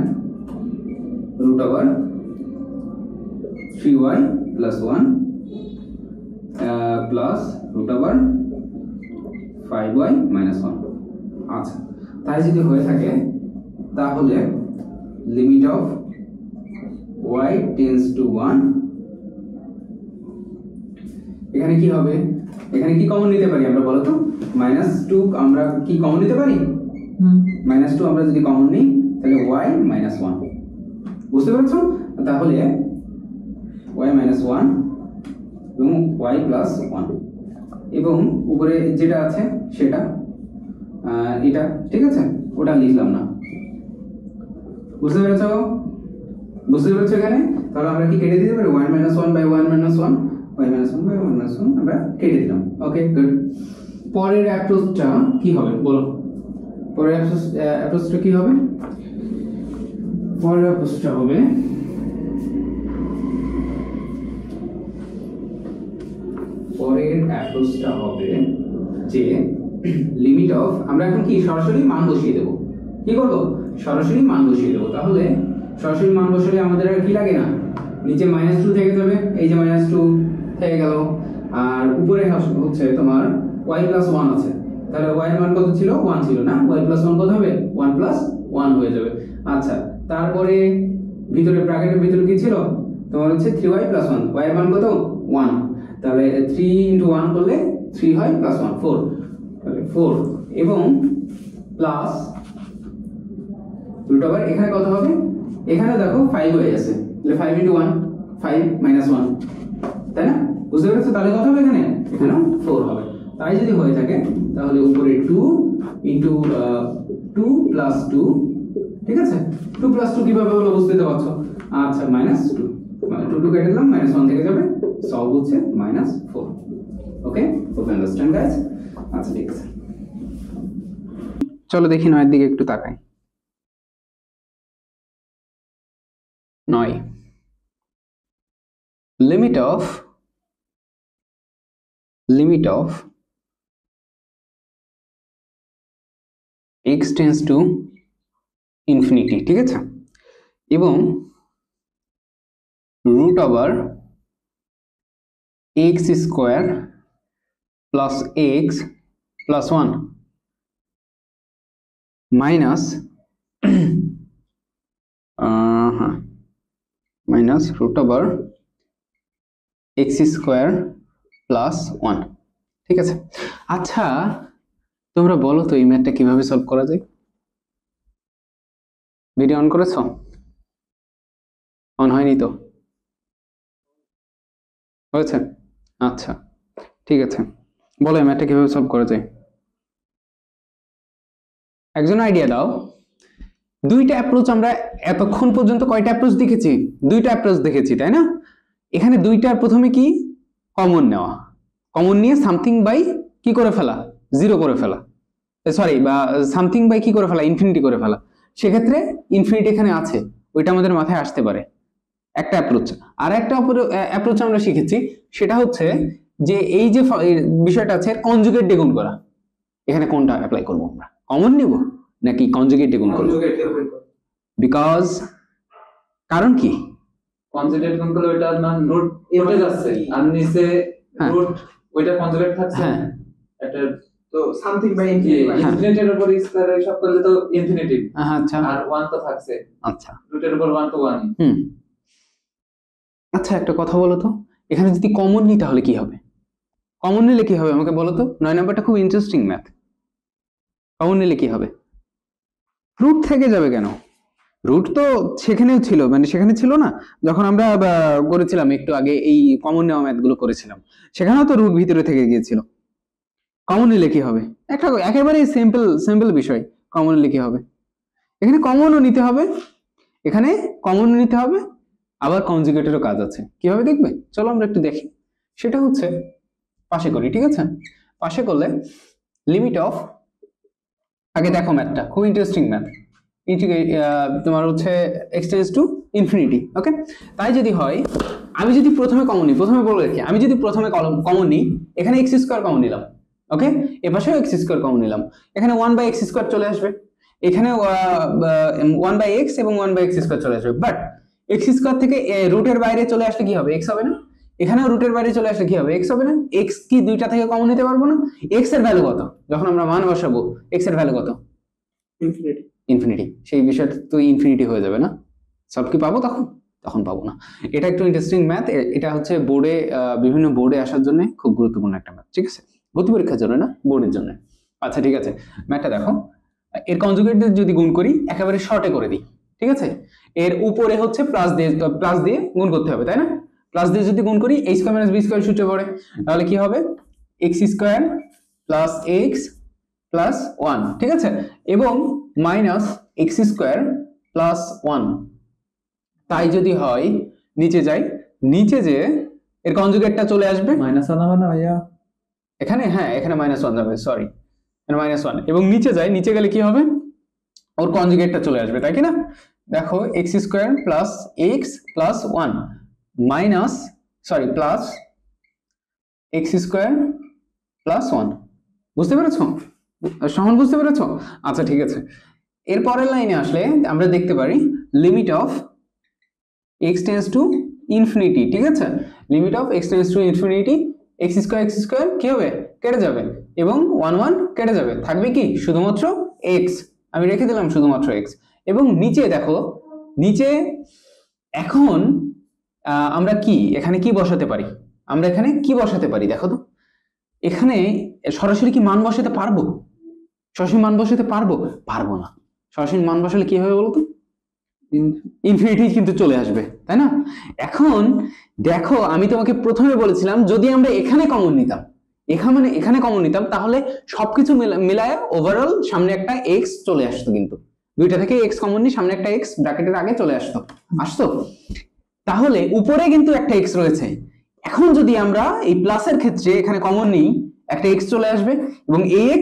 √3y + 1 plus √5y - 1। আচ্ছা, তাই যদি হয়ে থাকে তাহলে limit of y tends two 1, এখানে কি হবে, এখানে কি কমন নিতে পারি আমরা বলো তো? -2 আমরা কি কমন নিতে পারি? -2 আমরা যদি কমন নিই তাহলে y -1, বুঝতে পারছো? তাহলে y -1 এবং y +1 এবং উপরে যেটা আছে সেটা এটা, ঠিক আছে, ওটা লিখলাম না। বুঝতে পেরেছো? বুঝতে পেরেছো এখানে? তাহলে আমরা কি কেটে দিতে পারি? y -1 by y -1, y -1 by y -1 আমরা কেটে দিলাম। Okay, good. পরের অ্যাপ্রোচটা কি হবে বলো? পরের অ্যাপ্রোচটা কি হবে? পরের অ্যাপ্রোচটা হবে যে লিমিট অফ, আমরা এখন কি সরাসরি মান বসিয়ে দেব। কি করব? সরাসরি মান বসিয়ে দেব। তাহলে সরাসরি মান বসালে আমাদের আর কি লাগে না, নিচে -2 থেকে যাবে, এই যে -2 থেকে গেল, আর উপরে হচ্ছে তোমার y +1 আছে। তাহলে y এর মান কত ছিল? 1 ছিল না? y +1 কত হবে? 1 + 1 হয়ে যাবে। আচ্ছা, তারপরে ভিতরে ব্র্যাকেটের ভিতরে কি ছিল? তোমার হচ্ছে 3y + 1, y এর মান কত? 1। তাহলে 3 × 1 করলে 3 হয়, +1 4, তাহলে 4 এবং প্লাস রুট ওভার এখানে কত হবে? এখানে দেখো 5 হয়ে আছে, তাহলে 5 × 1 5 - 1, তাই না? বুঝতে পেরেছো? তাহলে কত হবে এখানে? এখানেও 4 হবে। তাই যদি হয়ে থাকে তাহলে উপরে 2 × 2 + 2, ঠিক আছে? 2 + 2 কিভাবে হলো বুঝতে পারছো? আচ্ছা, -2 2 কেটে দিলাম, -1 থেকে যাবে, সলভ হচ্ছে -4। ওকে, হোপ আন্ডারস্ট্যান্ড গাইস। আচ্ছা, ঠিক আছে, চলো দেখি 9 এর দিকে একটু তাকাই। 9, limit of x tends to infinity, ঠিক আছে, এবং root over x² + x + 1 minus root over x² + 1, ঠিক আছে। আচ্ছা, তোমরা বলো তো এই ম্যাথটা কিভাবে সলভ করা যায়? ভিডিও অন করেছো? অন হয়নি তো? হয়েছে? আচ্ছা, ঠিক আছে, বলো এই ম্যাথটা কিভাবে সলভ করা যায়? একজন আইডিয়া দাও। দুইটা অ্যাপ্রোচ আমরা এতক্ষণ পর্যন্ত কয়টা অ্যাপ্রোচ দেখেছি? দুইটা অ্যাপ্রোচ দেখেছি, তাই না? এখানে দুইটার প্রথমে কি কমন নেওয়া, কমন নিয়ে সামথিং বাই কি করে ফেলা? 0 করে ফেলা, সরি, বা সামথিং বাই কি করে ফেলা? ইনফিনিটি করে ফেলা। সেক্ষেত্রে ইনফিনিটি এখানে আছে, ওইটা আমাদের মাথায় আসতে পারে, একটা অ্যাপ্রোচ। আর একটা অ্যাপ্রোচ আমরা শিখেছি, সেটা হচ্ছে যে এই যে বিষয়টা আছে কনজুগেট দ্বিগুণ করা। এখানে কোনটা অ্যাপ্লাই করব আমরা? কমন নিব নাকি কনজুগেট দ্বিগুণ করব? বিকজ কারণ কি? কনজুগেট গুণ করলে ওইটা মান রুট উঠে যাচ্ছে আর নিচে রুট ওইটা কনজুগেট থাকছে। হ্যাঁ, এটা তো সামথিং বাই ইনফিনিটির উপর স্কয়ার সব করলে তো ইনফিনিটি। আচ্ছা, আর 1 তো থাকছে। আচ্ছা, রুটের উপর 1 তো 1। আচ্ছা, একটা কথা বলো তো, এখানে যদি কমন নিই তাহলে কি হবে? কমন নিলে কি হবে আমাকে বলো তো? 9 নাম্বারটা খুব ইন্টারেস্টিং ম্যাথ। কমন নিলে কি হবে? রুট থেকে যাবে কেন? রুট তো সেখানেও ছিল, মানে সেখানে ছিল না যখন আমরা করেছিলাম একটু আগে এই কমন নেওয়া ম্যাথগুলো করেছিলাম, সেখানেও তো রুট ভিতরে থেকে গিয়েছিল। কমন নিলে কি হবে? একটা একেবারে সিম্পল বিষয়। কমন নিলে কি হবে? এখানে কমনও নিতে হবে, এখানে কমন নিতে হবে, আবার কনজুগেটেরও কাজ আছে। কিভাবে দেখবে? চলো আমরা একটু দেখি। সেটা হচ্ছে পাশে করি, ঠিক আছে? পাশে করলে লিমিট অফ, আগে দেখো ম্যাথটা খুব ইন্টারেস্টিং ম্যাথ, তোমার হচ্ছে x টেন্ডস টু ইনফিনিটি। ওকে, তাই যদি হয়, আমি যদি প্রথমে কমন নিই, প্রথমে বলে রাখি, আমি যদি প্রথমে কমন নিই, এখানে x² কমন নিলাম, ওকে, এপাশেও x² কমন নিলাম, এখানে 1/x² চলে আসবে, এখানে 1/x এবং 1/x² চলে আসবে। বাট x² থেকে রুটের বাইরে চলে আসলে কি হবে? x হবে না? এখানেও রুটের বাইরে চলে আসলে কি হবে? x হবে না? x কি দুইটা থেকে কমন নিতে পারবো না? x এর ভ্যালু কত? যখন আমরা মান বসাবো x এর ভ্যালু কত? ইনফিনিটি। ইনফিনিটি। সেই বিষয়টা তো ইনফিনিটি হয়ে যাবে না? সব কি পাবো তখন? তখন পাবো না। এটা একটু ইন্টারেস্টিং ম্যাথ, এটা হচ্ছে বোর্ডে বিভিন্ন বোর্ডে আসার জন্য খুব গুরুত্বপূর্ণ একটা ম্যাথ, ঠিক আছে? ভর্তি পরীক্ষার জন্য না, বোর্ডের জন্য। আচ্ছা ঠিক আছে, ম্যাথটা দেখো, এর কনজুগেট যদি গুণ করি একেবারে শর্টে করে দিই, ঠিক আছে? এর উপরে হচ্ছে প্লাস দিয়ে গুণ করতে হবে, তাই না? প্লাস দিয়ে যদি গুণ করি a square minus b square সূত্রে পড়ে, তাহলে কি হবে x square plus x plus 1, ঠিক আছে? এবং মাইনাস x স্কয়ার প্লাস 1, তাই যদি হয় নিচে যাই, নিচে যে এর কনজুগেটটা চলে আসবে মাইনাস আনা হবে না ভাইয়া এখানে, হ্যাঁ এখানে -1 যাবে, সরি এখানে -1, এবং নিচে যাই, নিচে গেলে কি হবে ওর কনজুগেটটা চলে আসবে, তাই কি না? দেখো x square plus x plus 1 minus plus x square plus 1, বুঝতে পেরেছো? সমান বুঝতে পেরেছো? আচ্ছা ঠিক আছে, এর পরের লাইনে আসলে আমরা দেখতে পারি limit of x tends to infinity, ঠিক আছে? Limit of x tends to infinity x square কি হবে, কেটে যাবে, এবং 1 কেটে যাবে, থাকবে কি শুধুমাত্র x, আমি রেখে দিলাম শুধুমাত্র x। এবং নিচে দেখো, নিচে এখন আমরা কি এখানে কি বসাতে পারি, আমরা এখানে কি বসাতে পারি দেখো তো, এখানে সরাসরি কি মান বসাতে পারবো? সরাসরি মান বসাতে পারবো? পারবো না। সরাসরি মান বসালে কি হবে বলতো, ইনফিনিটি কিন্তু চলে আসবে, তাই না? এখন দেখো আমি তোমাকে প্রথমে বলেছিলাম যদি আমরা এখানে কমন নিতাম, এখানে কমন নিতাম, তাহলে সবকিছু মিলায় ওভারঅল সামনে একটা x চলে আসতো, কিন্তু দুইটা থেকে x কমন নিই, সামনে একটা x ব্র্যাকেটের আগে চলে আসতো, তাহলে উপরে কিন্তু একটা x রয়েছে। এখন যদি আমরা এই প্লাসের ক্ষেত্রে এখানে কমন নিই, একটা x চলে আসবে এবং এই x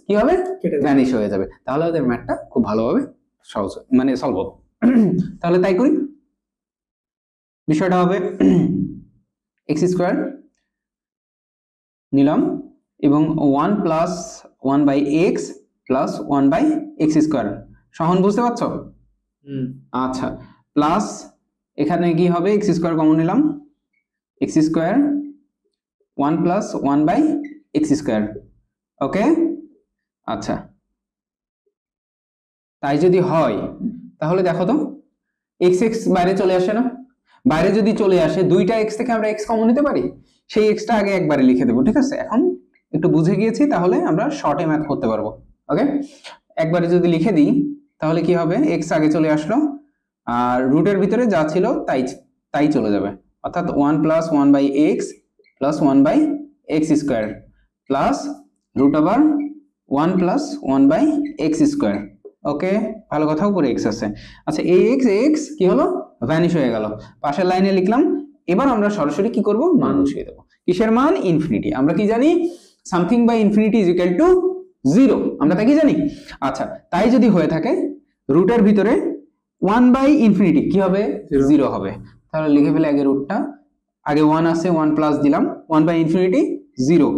কি হবে, ভ্যানিশ হয়ে যাবে, তাহলে ওদের ম্যাথটা খুব ভালোভাবে সহজ মানে সলভ হবে। তাহলে তাই করি, বিষয়টা হবে x স্কয়ার নিলাম এবং 1 plus 1/x plus 1/x square, সহন বুঝতে পারছো? আচ্ছা, প্লাস এখানে কি হবে, x স্কয়ার কমন নিলাম, x square 1 plus 1/x square, okay? আচ্ছা, তাই যদি হয় তাহলে দেখো তো x বাইরে চলে আসে না, বাইরে যদি চলে আসে দুইটা x থেকে আমরা x কমন নিতে পারি, সেই xটা আগে একবারে লিখে দেবো, ঠিক আছে? এখন একটু বুঝে গিয়েছি, তাহলে আমরা শর্টে ম্যাথ করতে পারবো, ওকে? একবারে যদি লিখে দিই তাহলে কি হবে, x আগে চলে আসলো আর রুটের ভিতরে যা ছিল তাই চলে যাবে, অর্থাৎ 1 plus 1/x plus 1/x square plus root over 1 plus 1/x square, okay? ভালো কথাও করে x আছে। আচ্ছা, এই x কি হলো, ভ্যানিশ হয়ে গেল, পাশের লাইনে লিখলাম। এবার আমরা সরাসরি কি করব, মান বসিয়ে দেব। কিসের মান? ইনফিনিটি। আমরা কি জানি, something by infinity is equal to 0, আমরা তা কি জানি? আচ্ছা, তাই যদি হয়ে থাকে রুটের ভিতরে 1/ইনফিনিটি কি হবে, 0 হবে, তাহলে লিখে ফেলে আগে রুটটা, আগে 1 আছে 1 প্লাস দিলাম 1/ইনফিনিটি 0,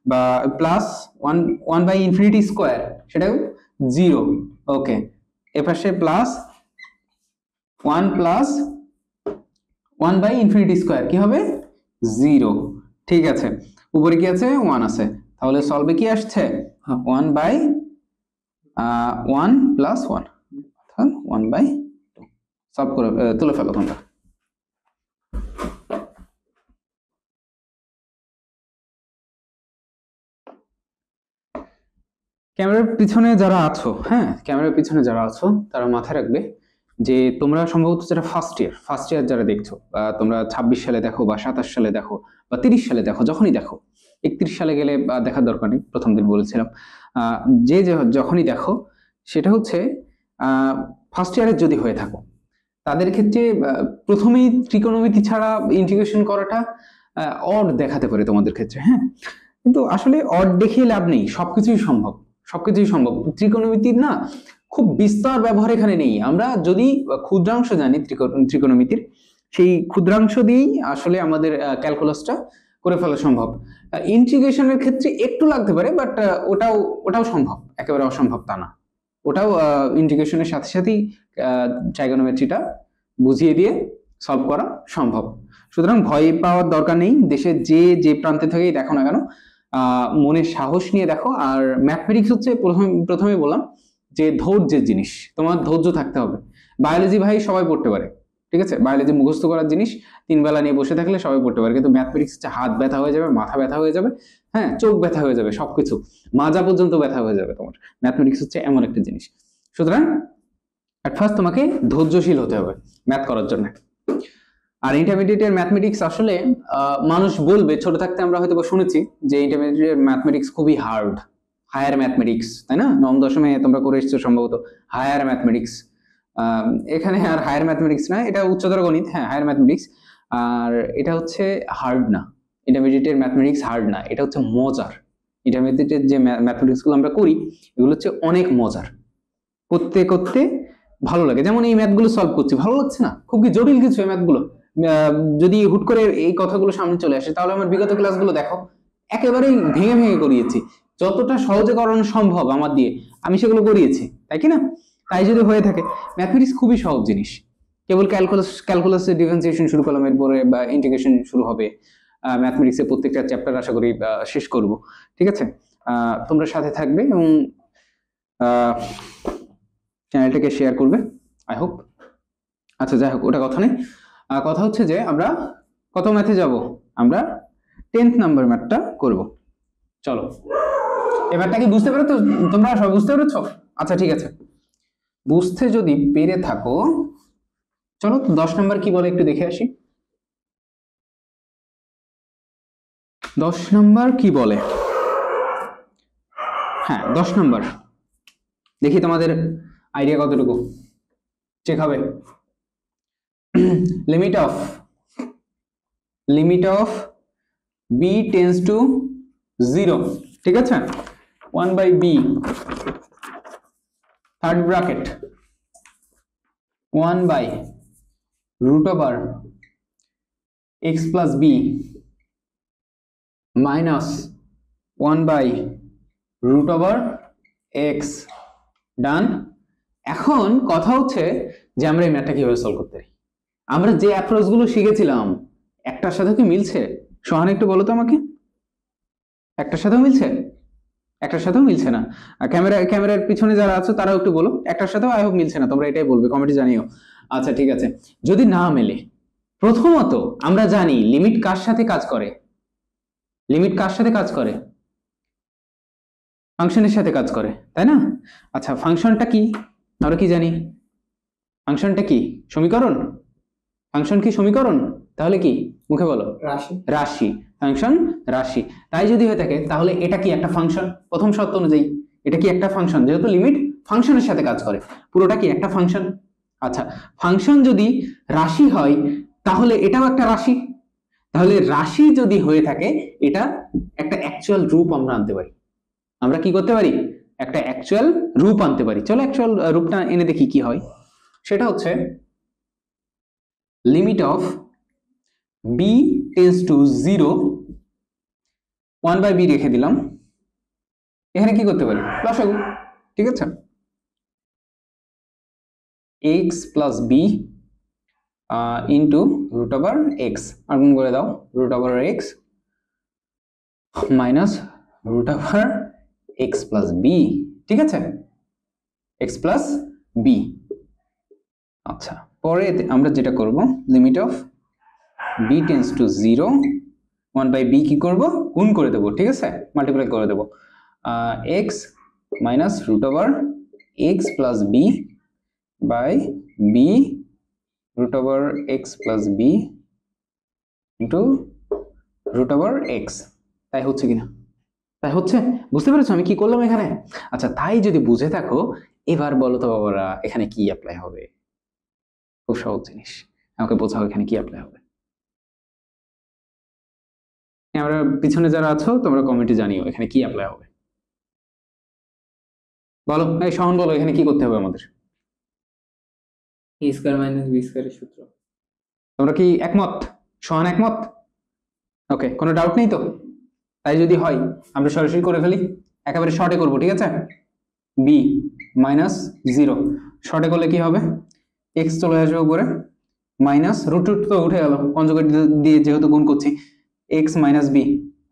বা প্লাস 1/ইনফিনিটি স্কয়ার সেটাও 0, ওকে? এপাশে প্লাস 1 প্লাস 1/ইনফিনিটি স্কয়ার কি হবে, 0, ঠিক আছে? উপরে কি আছে, 1 আছে, তাহলে সলভে কি আসছে, 1/1 প্লাস 1, অর্থাৎ 1/2, সলভ করে তুলে ফেলো তোমরা। ক্যামেরার পিছনে যারা আছো, হ্যাঁ ক্যামেরার পিছনে যারা আছো তারা মাথায় রাখবে যে তোমরা সম্ভবত যারা ফার্স্ট ইয়ার যারা দেখছো, বা তোমরা 26 সালে দেখো বা 27 সালে দেখো বা 30 সালে দেখো, যখনই দেখো, 31 সালে গেলে দেখার দরকার নেই, প্রথম দিন বলেছিলাম, যখনই দেখো, সেটা হচ্ছে ফার্স্ট ইয়ারের যদি হয়ে থাকো তাদের ক্ষেত্রে প্রথমেই ত্রিকোণমিতি ছাড়া ইন্টিগ্রেশন করাটা অড দেখাতে পারে তোমাদের ক্ষেত্রে, হ্যাঁ, কিন্তু আসলে অড দেখিয়ে লাভ নেই, সবকিছুই সম্ভব। ত্রিকোণমিতির না খুব বিস্তর ব্যবহার এখানে নেই, আমরা যদি ক্ষুদ্রাংশ জানি ত্রিকোণমিতির, সেই ক্ষুদ্রাংশ দিয়েই আসলে আমাদের ক্যালকুলাসটা করে ফেলা সম্ভব। ইন্টিগ্রেশনের ক্ষেত্রে একটু লাগতে পারে, বাট ওটাও সম্ভব, একেবারে অসম্ভব তা না, ওটাও ইন্টিগ্রেশনের সাথে সাথেই ট্রাইগোনোমেট্রিটা বুঝিয়ে দিয়ে সলভ করা সম্ভব। সুতরাং ভয় পাওয়ার দরকার নেই, দেশের যে প্রান্তে থেকেই দেখো না কেন, মনে সাহস নিয়ে দেখো। আর ম্যাথমেটিক্স হচ্ছে প্রথমে বললাম যে ধৈর্যের জিনিস, তোমার ধৈর্য থাকতে হবে। বায়োলজি ভাই সবাই পড়তে পারে, ঠিক আছে, বায়োলজি মুখস্থ করার জিনিস, 3 বেলা নিয়ে বসে থাকলে সবাই পড়তে পারে, কিন্তু ম্যাথমেটিক্স হচ্ছে হাত ব্যথা হয়ে যাবে, মাথা ব্যথা হয়ে যাবে, হ্যাঁ চোখ ব্যথা হয়ে যাবে, সবকিছু মাজা পর্যন্ত ব্যথা হয়ে যাবে তোমার। ম্যাথমেটিক্স হচ্ছে এমন একটা জিনিস, সুতরাং এট ফার্স্ট তোমাকে ধৈর্যশীল হতে হবে ম্যাথ করার জন্য। আর ইন্টারমিডিয়েটের ম্যাথমেটিক্স আসলে মানুষ বলবে, ছোট থাকতে আমরা হয়তো শুনেছি যে ইন্টারমিডিয়েটের ম্যাথমেটিক্স খুবই হার্ড, হায়ার ম্যাথমেটিক্স, তাই না? নবম দশমে তোমরা করে এসেছো সম্ভবত হায়ার ম্যাথমেটিক্স। এখানে আর হায়ার ম্যাথমেটিক্স না, এটা উচ্চতর গণিত, হ্যাঁ হায়ার ম্যাথমেটিক্স। আর এটা হচ্ছে হার্ড না, ইন্টারমিডিয়েটের ম্যাথমেটিক্স হার্ড না, এটা হচ্ছে মজার। ইন্টারমিডিয়েটের যে ম্যাথমেটিক্স গুলো আমরা করি এগুলো হচ্ছে অনেক মজার, করতে করতে ভালো লাগে। যেমন এই ম্যাথগুলো সলভ করছি, ভালো লাগছে না? খুব কি জটিল কিছু এই ম্যাথগুলো? যদি হুট করে এই কথাগুলো সামনে চলে আসে, তাহলে আমার বিগত ক্লাসগুলো দেখো, একেবারেই ভেঙে ভেঙে করিয়েছি, যতটা সহজে করানো সম্ভব আমার দিয়ে আমি সেগুলো করিয়েছি, তাই কি না? তাই যদি হয়ে থাকে, ম্যাথমেটিক্স খুবই সহজ জিনিস। কেবল ক্যালকুলাসের ডিফারেন্সিয়েশন শুরু করলাম, এরপরে বা ইন্টিগ্রেশন শুরু হবে। ম্যাথমেটিক্সের প্রত্যেকটা চ্যাপ্টার আশা করি শেষ করব, ঠিক আছে? তোমরা সাথে থাকবে এবং চ্যানেলটাকে শেয়ার করবে, আই হোপ। আচ্ছা যাই হোক, ওটা কথা নেই, কথা হচ্ছে যে আমরা কত ম্যাথে যাব? আমরা 10th নাম্বার ম্যাথটা করব। চলো, এই ম্যাথটা কি বুঝতে পেরেছো তোমরা? সব বুঝতে পেরেছো? আচ্ছা ঠিক আছে, বুঝতে যদি পেরে থাকো চলো 10 নাম্বার কি বলে একটু দেখে আসি। 10 নাম্বার কি বলে? হ্যাঁ 10 নাম্বার দেখি তোমাদের আইডিয়া কতটুকু, চেক হবে। Limit of b tends to 0, ঠিক আছে? 1/b third bracket 1/√x plus b minus 1/√x, ডান। এখন কথা হচ্ছে যে আমরা এই ম্যাথটা কিভাবে সলভ করতে পারি। আমরা যে অ্যাপ্রোচ গুলো শিখেছিলাম একটার সাথে কি মিলছে? সোহান একটু বলো তো আমাকে, একটার সাথেও মিলছে? একটার সাথেও মিলছে না। ক্যামেরার পিছনে যারা আছো তারাও একটু বলো, একটার সাথেও আই হোপ মিলছে না, তোমরা এটাই বলবে, কমেন্টে জানিও। আচ্ছা ঠিক আছে, যদি না মেলে, প্রথমত আমরা জানি লিমিট কার সাথে কাজ করে? লিমিট কার সাথে কাজ করে? ফাংশনের সাথে কাজ করে, তাই না? আচ্ছা ফাংশনটা কি আমরা কি জানি? ফাংশনটা কি? সমীকরণ। ফাংশন কি সমীকরণ? তাহলে কি মুখে বলো? রাশি। রাশি, ফাংশন রাশি। তাই যদি হয়ে থাকে তাহলে এটা কি একটা ফাংশন? প্রথম শর্ত অনুযায়ী এটা কি একটা ফাংশন, যেহেতু লিমিট ফাংশনের সাথে কাজ করে, পুরোটা কি একটা ফাংশন। আচ্ছা ফাংশন যদি রাশি হয় তাহলে এটাও একটা রাশি, তাহলে রাশি যদি হয়ে থাকে এটা একটা অ্যাকচুয়াল রূপ আমরা আনতে পারি। আমরা কি করতে পারি? একটা অ্যাকচুয়াল রূপ আনতে পারি। চলো অ্যাকচুয়াল রূপটা এনে দেখি কি হয়। সেটা হচ্ছে limit of b tends to 0, 1/b রেখে দিলাম, এখানে কি করতে পারি? লসাগু, ঠিক আছে? x plus b into √x, আর গুণ করে দাও √x minus √x plus b, ঠিক আছে? x plus b। আচ্ছা পরে আমরা যেটা করব, limit of b tends to 0, 1/b কি করব? গুণ করে দেবো, ঠিক আছে? মাল্টিপ্লাই করে দেবো, x minus √x plus b by b √x plus b into √x। তাই হচ্ছে কিনা? তাই হচ্ছে? বুঝতে পেরেছো আমি কি করলাম এখানে? আচ্ছা তাই যদি বুঝে থাকো, এবার বলো তো বাবারা এখানে কি অ্যাপ্লাই হবে? খুব সহজ জিনিস, আমাকে বোঝাও এখানে কি অ্যাপ্লাই হবে। আমরা পিছনে যারা আছো তোমরা কমেন্টে জানিও এখানে কি অ্যাপ্লাই হবে। বলো, এই সোহন বলো এখানে কি করতে হবে আমাদের? a স্কয়ার মাইনাস b স্কয়ারের সূত্র। তোমরা কি একমত? সোহান একমত? ওকে, কোনো ডাউট নেই তো? তাই যদি হয় আমরা সরাসরি করে ফেলি, একেবারে শর্টে করব, ঠিক আছে? b মাইনাস 0 শর্টে করলে কি হবে? x চলে আসবে উপরে, মাইনাস √2 তো উঠে গেল, কনজুগেট দিয়ে যেহেতু গুণ করছি, x মাইনাস b।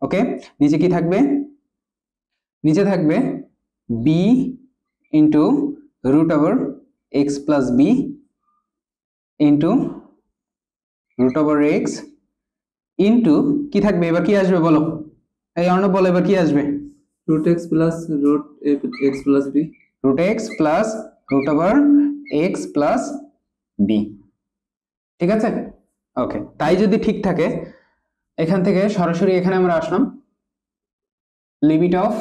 ওকে, নিচে কি থাকবে? নিচে থাকবে b into √x plus b into root over x into কি থাকবে, এবার কি আসবে বলো, এই অর্ণব বলো এবার কি আসবে, root x plus root x plus b. Root x plus root over x plus b. ঠিক আছে, ওকে। তাই যদি ঠিক থাকে এখান থেকে সরাসরি এখানে আমরা আসলাম, limit of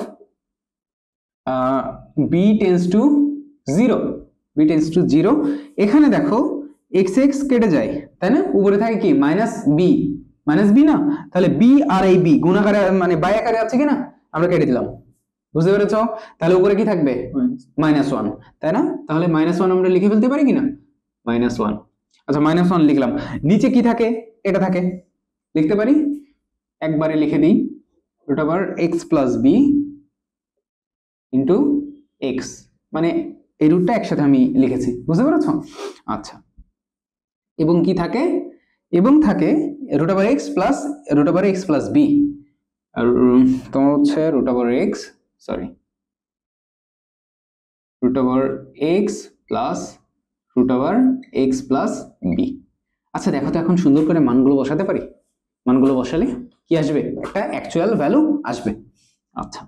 b tends to zero, b tends to zero. এখানে দেখো এক্স এক্স কেটে যায়, তাই না, উপরে থাকে কি মাইনাস বি না, তাহলে বি আর এই বি গুণাকারে মানে বাই আকারে আছে কিনা, আমরা কেটে দিলাম, বুঝতে পেরেছো? তাহলে উপরে কি থাকবে মাইনাস ওয়ান, তাই না, তাহলে মাইনাস ওয়ান আমরা লিখে ফেলতে পারি কিনা, মাইনাস ওয়ান। আচ্ছা মাইনাস ওয়ান লিখলাম, নিচে কি থাকে, এটা থাকে, লিখতে পারি, একবারে লিখে দিই, root over x plus b into x, মানে এই রুটটা একসাথে আমি লিখেছি, বুঝতে পেরেছো? আচ্ছা, এবং কি থাকে, এবং থাকে root over x plus b, আর তোমার হচ্ছে root over x plus b. আচ্ছা দেখো তো এখন সুন্দর করে মানগুলো বসাতে পারি, মানগুলো বসালে কি আসবে, একটা অ্যাকচুয়াল ভ্যালু আসবে। আচ্ছা,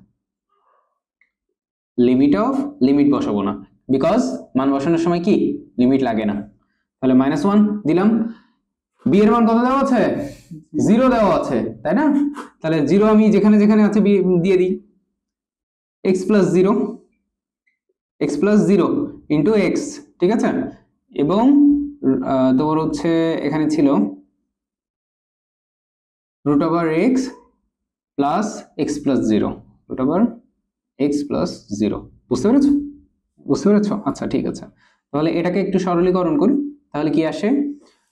লিমিট বসাবো না, বিকজ মান বসানোর সময় কি লিমিট লাগে না, তাহলে মাইনাস ওয়ান দিলাম, বি এর মান কত দেওয়া আছে, জিরো দেওয়া আছে, তাই না, তাহলে জিরো আমি যেখানে যেখানে আছে দিয়ে দিই, x plus zero into x, ঠিক আছে, এবং তোমার হচ্ছে এখানে ছিল root over x plus zero, root over x plus zero, বুঝতে পেরেছো? আচ্ছা ঠিক আছে, তাহলে এটাকে একটু সরলীকরণ করি, তাহলে কি আসে,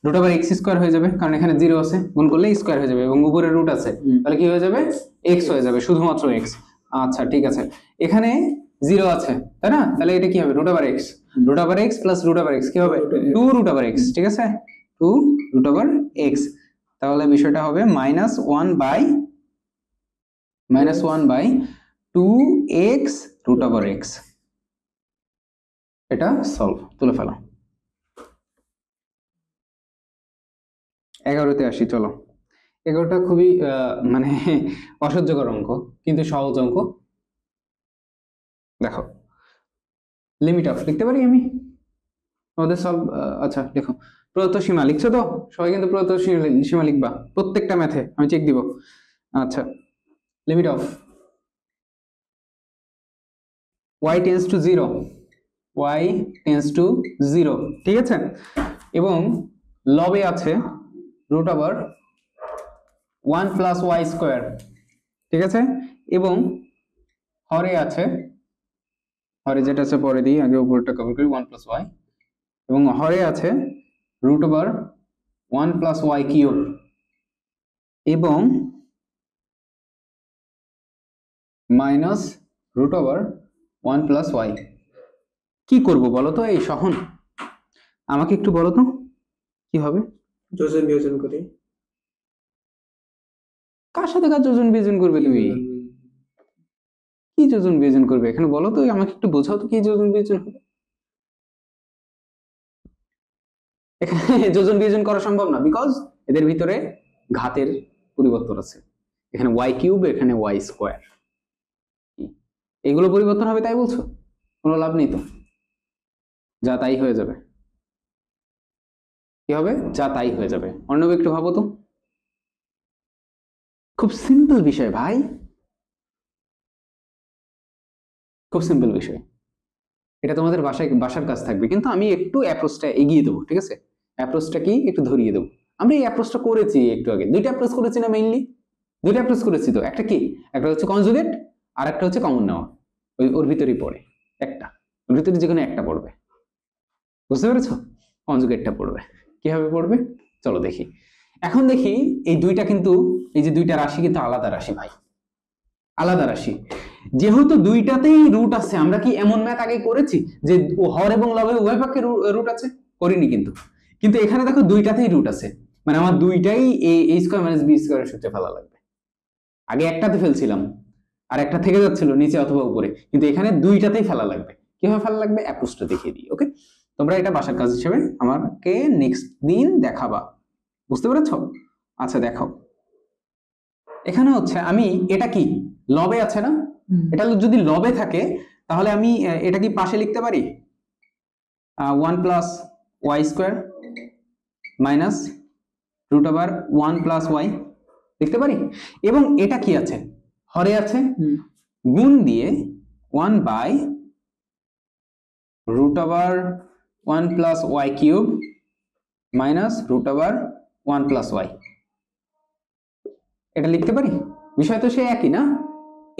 রুট ওভার এক্স স্কোয়ার হয়ে যাবে, কারণ এখানে জিরো আছে, গুণ করলে স্কোয়ার হয়ে যাবে, এবং উপরে রুট আছে, তাহলে কি হয়ে যাবে, এক্স হয়ে যাবে, শুধুমাত্র এক্স। আচ্ছা ঠিক আছে, এখানে জিরো আছে, তাই না, তাহলে এটা কি হবে, root over x plus root over x কি হবে, টু রুট ওভার এক্স, ঠিক আছে, টু রুট ওভার এক্স, তাহলে বিষয়টা হবে minus one by two x root over x. এটা সলভ, তুলে ফেলো। 11তে আসি, চলো। 11টা খুবই মানে অসহ্যকর অঙ্ক, কিন্তু সহজ অঙ্ক। দেখো লিমিট অফ লিখতে পারি আমি, আমাদের সলভ, আচ্ছা দেখো প্রদত্ত সীমা লিখছো তো সবাই, কিন্তু প্রদত্ত সীমা লিখবা প্রত্যেকটা ম্যাথে, আমি চেক দিব। আচ্ছা, limit of y tends to zero, ঠিক আছে, এবং লবে আছে root over 1 plus y square, ঠিক আছে, এবং হরে আছে, হরে যেটা আছে পরে দিই, আগে উপরটা কভার করি, 1 প্লাস ওয়াই, এবং হরে আছে root over 1 plus y cube, এবং minus root over 1 plus y. কি করব বলো তো, এই সহন আমাকে একটু বলো তো কি হবে, যোজন বিয়োজন করে। কার সাথে কার যোজন বিয়োজন করবে, তুমি কি যোজন বিয়োজন করবে এখানে বলো তো, আমাকে একটু বোঝাও তো কি যোজন বিয়োজন হবে, এখানে যোজন বিয়োজন করা সম্ভব না, বিকজ এদের ভিতরে ঘাতের পরিবর্তন আছে, এখানে ওয়াই কিউব, এখানে ওয়াই স্কোয়ার, এগুলো পরিবর্তন হবে তাই বলছো, কোনো লাভ নেই তো, যা তাই হয়ে যাবে, কি হবে, যা তাই হয়ে যাবে। অর্ণব একটু ভাবো তো, খুব সিম্পল বিষয় ভাই, খুব সিম্পল বিষয়, এটা তোমাদের বাসার কাজ থাকবে, কিন্তু আমি একটু অ্যাপ্রোচটা এগিয়ে দেবো, ঠিক আছে, অ্যাপ্রোচটা কি একটু ধরিয়ে দেবো। আমরা এই অ্যাপ্রোচটা করেছি একটু আগে, দুইটা অ্যাপ্রোচ করেছি না, মেইনলি দুইটা অ্যাপ্রোচ করেছি তো, একটা কি, একটা হচ্ছে কনজুগেট, আর একটা হচ্ছে কমন নেওয়া, ওর ভিতরেই পড়ে একটা, ওর ভিতরে যে কোনো একটা পড়বে, বুঝতে পেরেছো, কনজুগেটটা পড়বে, কিভাবে পড়বে চলো দেখি। এখন দেখি এই দুইটা কিন্তু, এই যে দুইটা রাশি কিন্তু আলাদা রাশি ভাই, আলাদা রাশি, যেহেতু দুইটাতেই রুট আছে, আমরা কি এমন ম্যাথ আগে করেছি যে হর এবং লবে উভয় পক্ষে রুট আছে, করিনি, কিন্তু এখানে দেখো দুইটাতেই রুট আছে, মানে আমার দুইটাই a স্কয়ার মাইনাস b স্কয়ারের সূত্রে ফেলা লাগবে, আগে একটাতে ফেলছিলাম আর একটা থেকে যাচ্ছিল নিচে অথবা উপরে, কিন্তু এখানে দুইটাতেই ফেলা লাগবে, কিভাবে ফেলা লাগবে অ্যাপ্রোচটা দেখিয়ে দিই, ওকে, তোমরা এটা বাসার কাজ হিসেবে আমাকে নেক্সট দিন দেখাবা, বুঝতে পেরেছো? আচ্ছা দেখো, এখানে হচ্ছে আমি এটা কি লবে আছে না, এটা যদি লবে থাকে তাহলে আমি এটা কি পাশে লিখতে পারি 1 plus y square minus root over 1 plus y লিখতে পারি, এবং এটা কি আছে হরে আছে, গুণ দিয়ে 1 by root over 1 plus y cube minus root over 1 plus y, এটা লিখতে পারি। বিষয় তো সে একই না?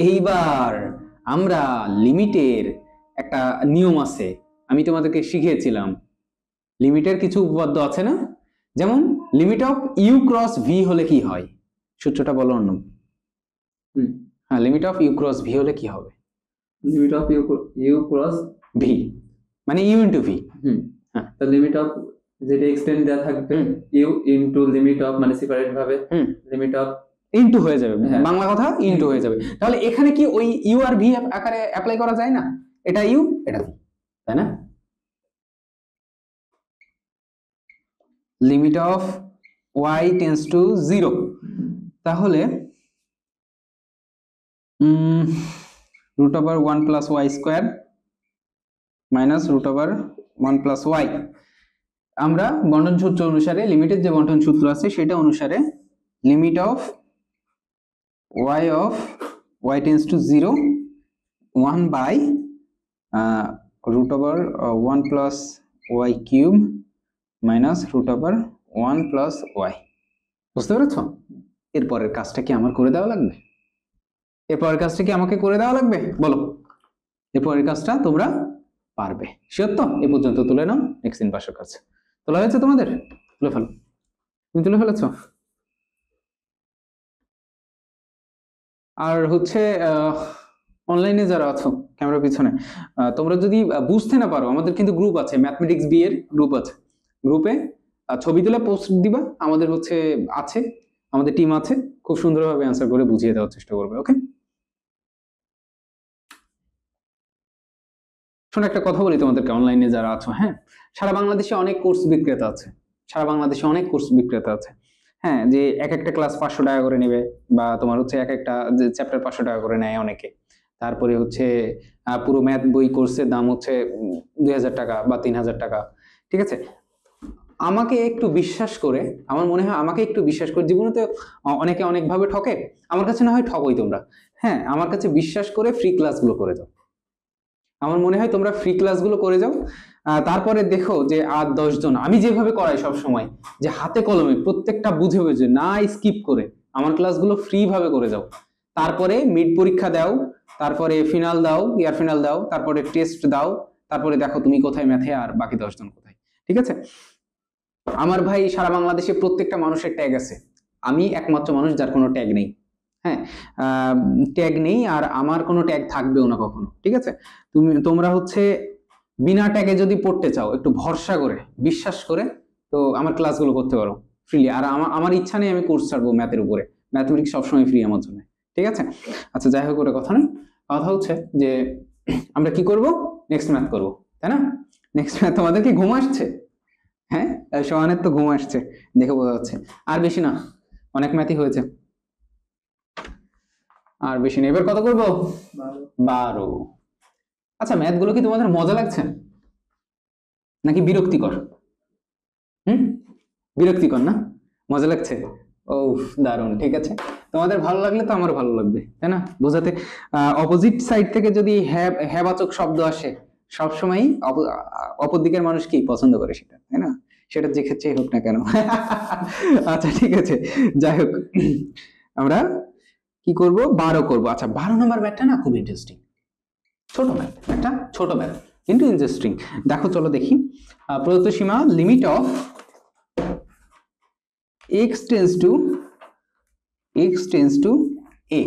এইবার আমরা লিমিটের একটা নিয়ম আছে, আমি তোমাদেরকে শিখিয়েছিলাম, লিমিটের কিছু উপপাদ্য আছে না, যেমন limit of u cross v হলে কি হয়, সূত্রটা বলো অন্য। হ্যাঁ, limit of u cross v হলে কি হবে? Limit of u cross v মানে ইউ ইন্টু ভি। হ্যাঁ, তো লিমিট অফ যেটা এক্সটেন্ড দেওয়া থাকবে ইউ ইনটু লিমিট অফ মানে সেপারেট ভাবে লিমিট অফ ইনটু হয়ে যাবে, হ্যাঁ। বাংলা কথা ইনটু হয়ে যাবে। তাহলে এখানে কি ওই ইউ আর ভি আকারে অ্যাপ্লাই করা যায় না? এটা ইউ এটা ভি, তাই না? Limit of y tends to 0, তাহলে root over 1 plus y square minus root over 1 plus y, আমরা বন্টন সূত্র অনুসারে লিমিটের যে বন্টন সূত্র আছে সেটা অনুসারে limit of y tends to 0 1 by root over 1 plus y cube minus root over 1 plus y. বুঝতে পেরেছ? এরপরের কাজটা কি আমার করে দেওয়া লাগবে? এরপরের কাজটা কি আমাকে করে দেওয়া লাগবে বলো? এরপরের কাজটা তোমরা পারবে, শিওর তো? এ পর্যন্ত তুলে নাও, নেক্সট দিন পাশের কাছে তোলা হয়েছে তোমাদের, তুলে ফেলো। তুমি তুলে ফেলেছো? আর হচ্ছে অনলাইনে যারা আছো ক্যামেরার পিছনে, তোমরা যদি বুঝতে না পারো, আমাদের কিন্তু গ্রুপ আছে, ম্যাথমেটিক্স বি এর গ্রুপ আছে, গ্রুপে ছবি তুলে পোস্ট দিবা, আমাদের হচ্ছে আছে, আমাদের টিম আছে, খুব সুন্দরভাবে অ্যান্সার করে বুঝিয়ে দেওয়ার চেষ্টা করবে। ওকে, শোনো একটা কথা বলি তোমাদেরকে, অনলাইনে যারা আছো, হ্যাঁ, সারা বাংলাদেশে অনেক কোর্স বিক্রেতা আছে, সারা বাংলাদেশে অনেক কোর্স বিক্রেতা আছে, হ্যাঁ, যে এক একটা ক্লাস 500 টাকা করে নেবে, বা তোমার হচ্ছে এক একটা যে চ্যাপ্টার 500 টাকা করে নেয় অনেকে, তারপরে হচ্ছে পুরো ম্যাথ বই কোর্সের দাম হচ্ছে 2000 টাকা বা 3000 টাকা, ঠিক আছে? আমাকে একটু বিশ্বাস করে, আমার মনে হয় আমাকে একটু বিশ্বাস করে, জীবনে তো অনেকে অনেকভাবে ঠকে, আমার কাছে না হয় ঠকই তোমরা, হ্যাঁ, আমার কাছে বিশ্বাস করে ফ্রি ক্লাসগুলো করে যাও, আমার মনে হয় তোমরা ফ্রি ক্লাসগুলো করে যাও, তারপরে দেখো যে 8-10 জন, আমি যেভাবে করাই সব সময়, যে হাতে কলমে প্রত্যেকটা বুঝে বুঝে না স্কিপ করে আমার ক্লাসগুলো ফ্রি ভাবে করে যাও, তারপরে মিড পরীক্ষা দাও, তারপরে ফিনাল দাও, ইয়ার ফিনাল দাও, তারপরে টেস্ট দাও, তারপরে দেখো তুমি কোথায় ম্যাথে আর বাকি 10 জন কোথায়, ঠিক আছে? আমার ভাই সারা বাংলাদেশে প্রত্যেকটা মানুষের ট্যাগ আছে, আমি একমাত্র মানুষ যার কোনো ট্যাগ নেই, হ্যাঁ, ট্যাগ নেই, আর আমার কোনো ট্যাগ থাকবেও না কখনো, ঠিক আছে? তোমরা হচ্ছে বিনা ট্যাগে যদি পড়তে চাও, একটু ভরসা করে বিশ্বাস করে, তো আমার ক্লাসগুলো করতে পারো ফ্রিলি, আর আমার ইচ্ছা নেই আমি কোর্স ছাড়বো ম্যাথের উপরে, ম্যাথমেটিক্স সবসময় ফ্রি আমার জন্য, ঠিক আছে? আচ্ছা, যাই হোক, ওটা কথা নয়, কথা হচ্ছে যে আমরা কি করব, নেক্সট ম্যাথ করব, তাই না? নেক্সট ম্যাথ, তোমাদের কি ঘুম আসছে? হ্যাঁ, সোহানের তো ঘুম আসছে দেখে বোঝা যাচ্ছে, আর বেশি না, অনেক ম্যাথই হয়েছে, আর বেশি না, এবার কত করবো? 12। আচ্ছা, ম্যাথ গুলো কি তোমাদের মজা লাগছে নাকি বিরক্তিকর? বিরক্তিকর না? মজা লাগছে? ও দারুণ, ঠিক আছে, তোমাদের ভালো লাগলে তো আমার ভালো লাগবে, তাই না? বোঝাতে অপোজিট সাইড থেকে যদি হ্যাবাচক শব্দ আসে, সবসময় অপর দিকের মানুষ কি পছন্দ করে সেটা, তাই না? সেটা যে ক্ষেত্রেই হোক না কেন। আচ্ছা, ঠিক আছে, যাই হোক, আমরা কি করব, 12 করব। আচ্ছা, 12 নম্বর ম্যাথটা না খুব ইন্টারেস্টিং, ছোট ম্যাথ, একটা ছোট ম্যাথ কিন্তু ইন্টারেস্টিং। দেখো, চলো দেখি, প্রদত্ত সীমা limit of x tends to a,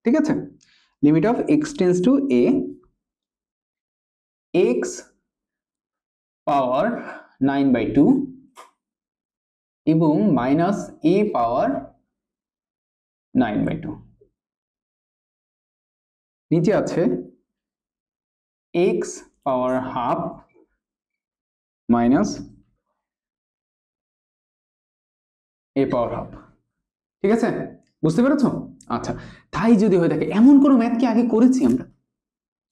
ঠিক আছে? Limit of x tends to a, x power 9/2 এবং মাইনাস a পাওয়ার 9/2, নিচে আছে x power half minus a power half. ঠিক আছে, বুঝতে পেরেছো? আচ্ছা, তাই যদি হয়ে থাকে, এমন কোনো ম্যাথ কি আগে করেছি আমরা?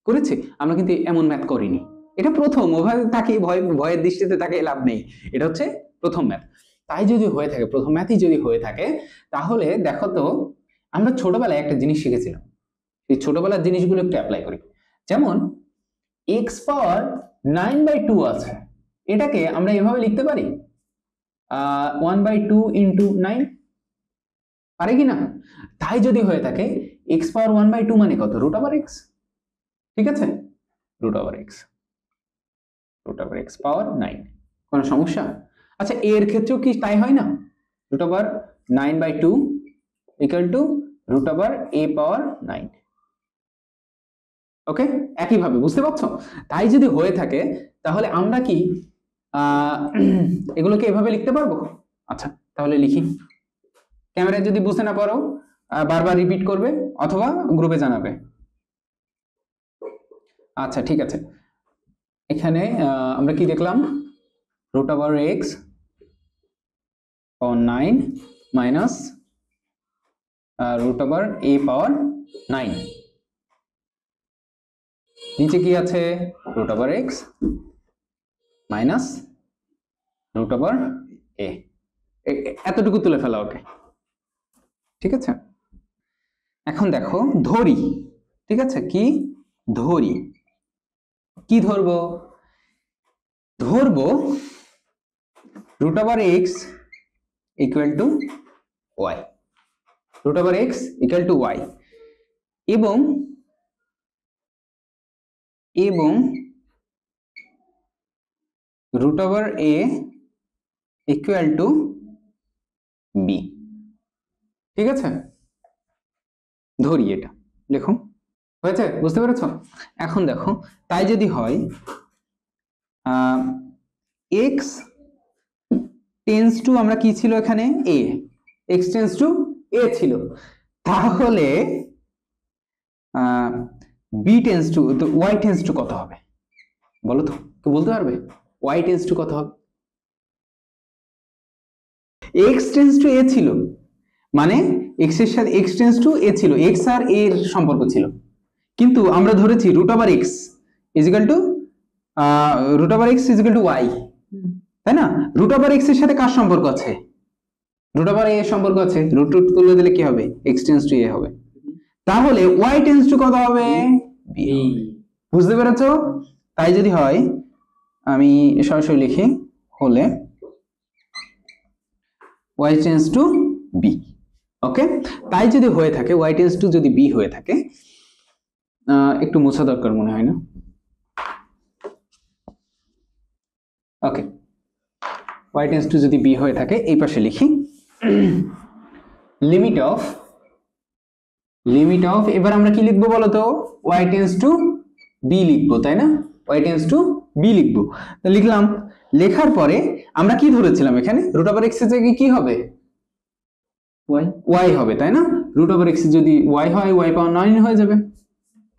করেছি? আমরা কিন্তু এমন ম্যাথ করিনি, এটা প্রথম। ওভাবে তাকে ভয়ের দৃষ্টিতে তাকে লাভ নেই, এটা হচ্ছে প্রথম ম্যাথ। তাই যদি হয়ে থাকে, প্রথম ম্যাথই যদি হয়ে থাকে, তাহলে দেখো তো আমরা ছোটবেলায় একটা জিনিস শিখেছিলাম, এই ছোটবেলার জিনিসগুলো একটু অ্যাপ্লাই করি। যেমন x পাওয়ার 9/2 আছে, এটাকে আমরা এভাবে লিখতে পারি 1/2 ইন্টু 9, পারে কি না? তাই যদি হয়ে থাকে x পাওয়ার 1/2 মানে কত? Root over x। ঠিক আছে, রুট ওভার x পাওয়ার 9, কোনো সমস্যা? আচ্ছা, এর ক্ষেত্রেও কি তাই হয় না? Root over 9/2 equal to root over a power 9। Okay, একইভাবে, বুঝতে পারছো? তাই যদি হয়ে থাকে তাহলে আমরা কি এগুলোকে এভাবে লিখতে পারবো? আচ্ছা, তাহলে লিখি। ক্যামেরায় যদি বুঝতে না পারো বারবার রিপিট করবে অথবা গ্রুপে জানাবে। আচ্ছা, ঠিক আছে, এখানে আমরা কি দেখলাম? Root over x power 9 minus root over a power 9, নিচে কি আছে? Root over x minus root over a, এতটুকু তুলে ফেলা। ওকে, ঠিক আছে। এখন দেখো ধরি, ঠিক আছে, কি ধরি? কি ধরবো? ধরবো root over x equal to y, root over x equal to y, এবং root over a equal to b। ঠিক আছে, ধরি, এটা লেখো। হয়েছে? বুঝতে পেরেছো? এখন দেখো, তাই যদি হয় x টেন্স টু, আমরা কি ছিল এখানে? a, x tends to a ছিল, তাহলে b টেন্স টু, তো y টেন্স টু কত হবে বলো তো? কেউ বলতে পারবে y টেন্স টু কত হবে? x টেন্স টু a ছিল, মানে x এর সাথে x টেন্স টু a ছিল, x আর a এর সম্পর্ক ছিল, কিন্তু আমরা ধরেছি root over x is equal to root over x is equal to y, তাই না? রুট ওভার x এর সাথে কার সম্পর্ক আছে? রুট ওভার a এর সম্পর্ক আছে, রুট রুট তুলে দিলে কি হবে? x টেন্স টু a হবে, তাহলে y টেন্স টু কত হবে? b। বুঝতে পেরেছো? তাই যদি হয়, আমি সরাসরি লিখি, হলে y টেন্স টু b। ওকে, তাই যদি হয়ে থাকে y টেন্স টু যদি b হয়ে থাকে, একটু মোছা দরকার মনে হয় না? ওকে, y টেন্স টু যদি b হয়ে থাকে, এই পাশে লিখি লিমিট অফ, এবার আমরা কি লিখবো বলো তো? y টেন্স টু b লিখবো, তাই না? y টেন্স টু b লিখবো, তো লিখলাম। লেখার পরে আমরা কি ধরেছিলাম এখানে? রুট ওভার x এর জায়গায় কি হবে? y হবে, তাই না? রুট ওভার x যদি y হয়, y পাওয়ার 9 হয়ে যাবে,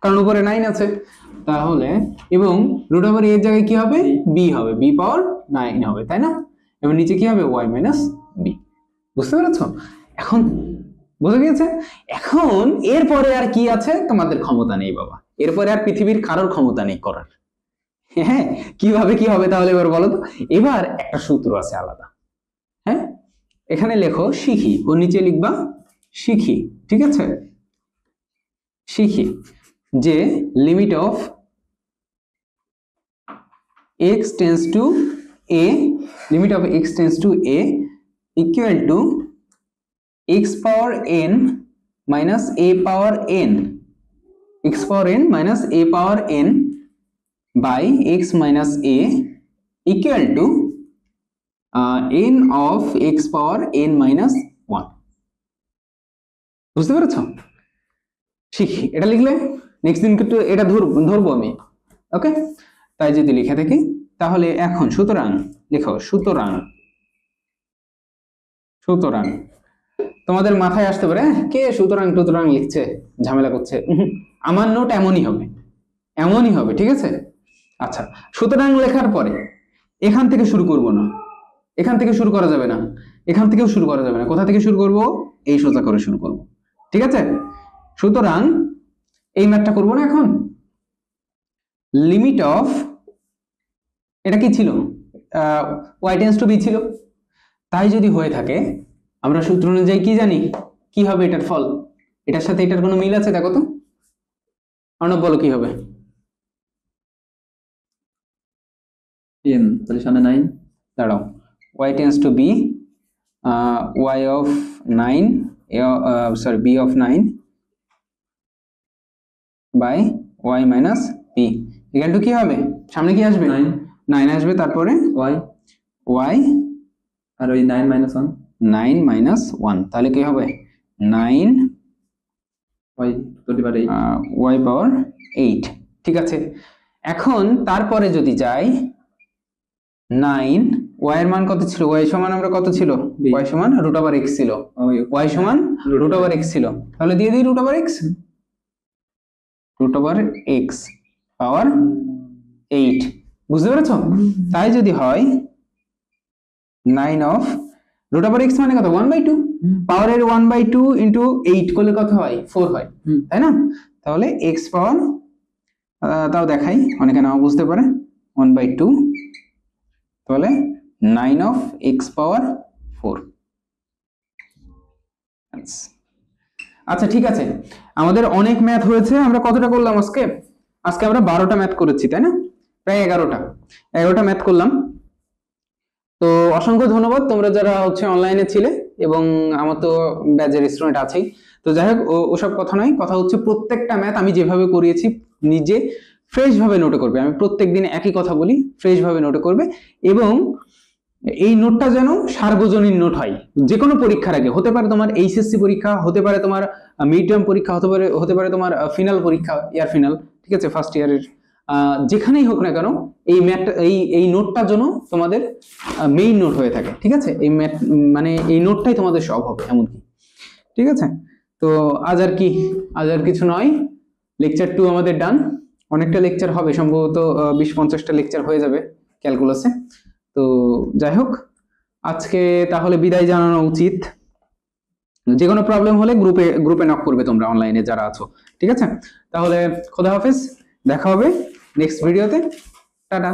কারণ উপরে 9 আছে, তাহলে, এবং রুট ওভার a এর জায়গায় কি হবে? b হবে, b পাওয়ার 9 হবে, তাই না? এবং নিচে কি হবে? y minus b। বুঝতে পেরেছো? এখন বুঝে গিয়েছে? এখন এরপরে আর কি আছে? তোমাদের ক্ষমতা নেই বাবা, এরপরে আর পৃথিবীর কারোর ক্ষমতা নেই করার। হ্যাঁ, কিভাবে কি হবে তাহলে এবার বলো তো? এবার একটা সূত্র আছে আলাদা, হ্যাঁ, এখানে লেখো শিখি, ও নিচে লিখবা শিখি। ঠিক আছে, শিখি যে limit of x tends to a, limit of x tends to a equal two x power n minus a power n, x power n minus a power n by x minus a equal to n of x power n minus 1। বুঝতে পেরেছো? শিখি, এটা লিখলে next দিন কিন্তু এটা ধরবো আমি। ওকে, তাই যদি লিখে থাকি তাহলে এখন সুতরাং লেখো, সুতরাং তোমাদের মাথায় আসতে পারে কে সুতরাং লিখছে, ঝামেলা করছে। আমার নোট এমনই হবে, ঠিক আছে? আচ্ছা, সুতরাং লেখার পরে এখান থেকে শুরু করব না, এখান থেকে শুরু করা যাবে না, এখান থেকেও শুরু করা যাবে না, কোথা থেকে শুরু করব, এই সোজা করে শুরু করব, ঠিক আছে? সুতরাং এই ম্যাথটা করব না এখন। লিমিট অফ, এটা কি ছিল, y টেন্ডস টু b ছিল, তাই যদি হয়ে থাকে আমরা সূত্র অনুযায়ী কি জানি, কি হবে এটার ফল, এটার সাথে এটার কোনো মিল আছে দেখো তো, অর্ণব বলো কি হবে? 10 তাহলে সামনে 9, দাঁড়াও, y tends to b, y of 9, sorry b of 9 by y minus b equal to কি হবে, সামনে কি আসবে, 9 9 আসবে, তারপরে y y আর ওই 9 minus 1 9 মাইনাস 1, তাহলে কি হবে 9 y to the power 8। y পাওয়ার 8, ঠিক আছে? এখন তারপরে যদি যাই 9, y এর মান কত ছিল, y সমান আমরা কত ছিল, y সমান রুট ওভার x ছিল, y সমান রুট ওভার x ছিল, তাহলে দিয়ে দিই root over x, root over x power 8, বুঝতে পেরেছো? তাই যদি হয় 9 অফ রুট ওভার x মানে কত, 1/2, পাওয়ারের 1/2 ইন্টু 8 করলে কত হয়, 4 হয়, তাই না? তাহলে x পাওয়ার, তাও দেখাই অনেকে নাও বুঝতে পারে, 1/2, তাহলে 9 অফ x পাওয়ার 4। আচ্ছা ঠিক আছে, আমাদের অনেক ম্যাথ হয়েছে, আমরা কতটা করলাম আজকে? আজকে আমরা 12টা ম্যাথ করেছি, তাই না? প্রায় 11টা ম্যাথ করলাম। তো অসংখ্য ধন্যবাদ তোমরা যারা হচ্ছে অনলাইনে ছিলে, এবং আমার তো ব্যাচের স্টুডেন্ট আছেই। তো যাই হোক, ওসব কথা নয়, কথা হচ্ছে প্রত্যেকটা ম্যাথ আমি যেভাবে করিয়েছি নিজে ফ্রেশ ভাবে নোটে করবে, আমি প্রত্যেকদিন একই কথা বলি, ফ্রেশ ভাবে নোটে করবে, এবং এই নোটটা যেন সার্বজনীন নোট হয়। যে কোনো পরীক্ষার আগে, হতে পারে তোমার এইচএসসি পরীক্ষা, হতে পারে তোমার মিড টার্ম পরীক্ষা, হতে পারে তোমার ফাইনাল পরীক্ষা, ইয়ার ফাইনাল, ঠিক আছে, ফার্স্ট ইয়ারের, যেখানেই হোক না কেন, এই ম্যাথটা, এই নোটটা যেন তোমাদের মেইন নোট হয়ে থাকে, ঠিক আছে? এই ম্যাথ মানে এই নোটটাই তোমাদের সব হবে এমনকি, ঠিক আছে? তো আজ আর কিছু নয়, লেকচার 2 আমাদের ডান। অনেকটা লেকচার হবে, সম্ভবত 20-50টা লেকচার হয়ে যাবে ক্যালকুলাসে। তো যাই হোক, আজকে তাহলে বিদায় জানানো উচিত। যে কোনো প্রবলেম হলে গ্রুপে নক করবে তোমরা অনলাইনে যারা আছো, ঠিক আছে? তাহলে খোদা হাফেজ, দেখা হবে নেক্সট ভিডিওতে, টাটা।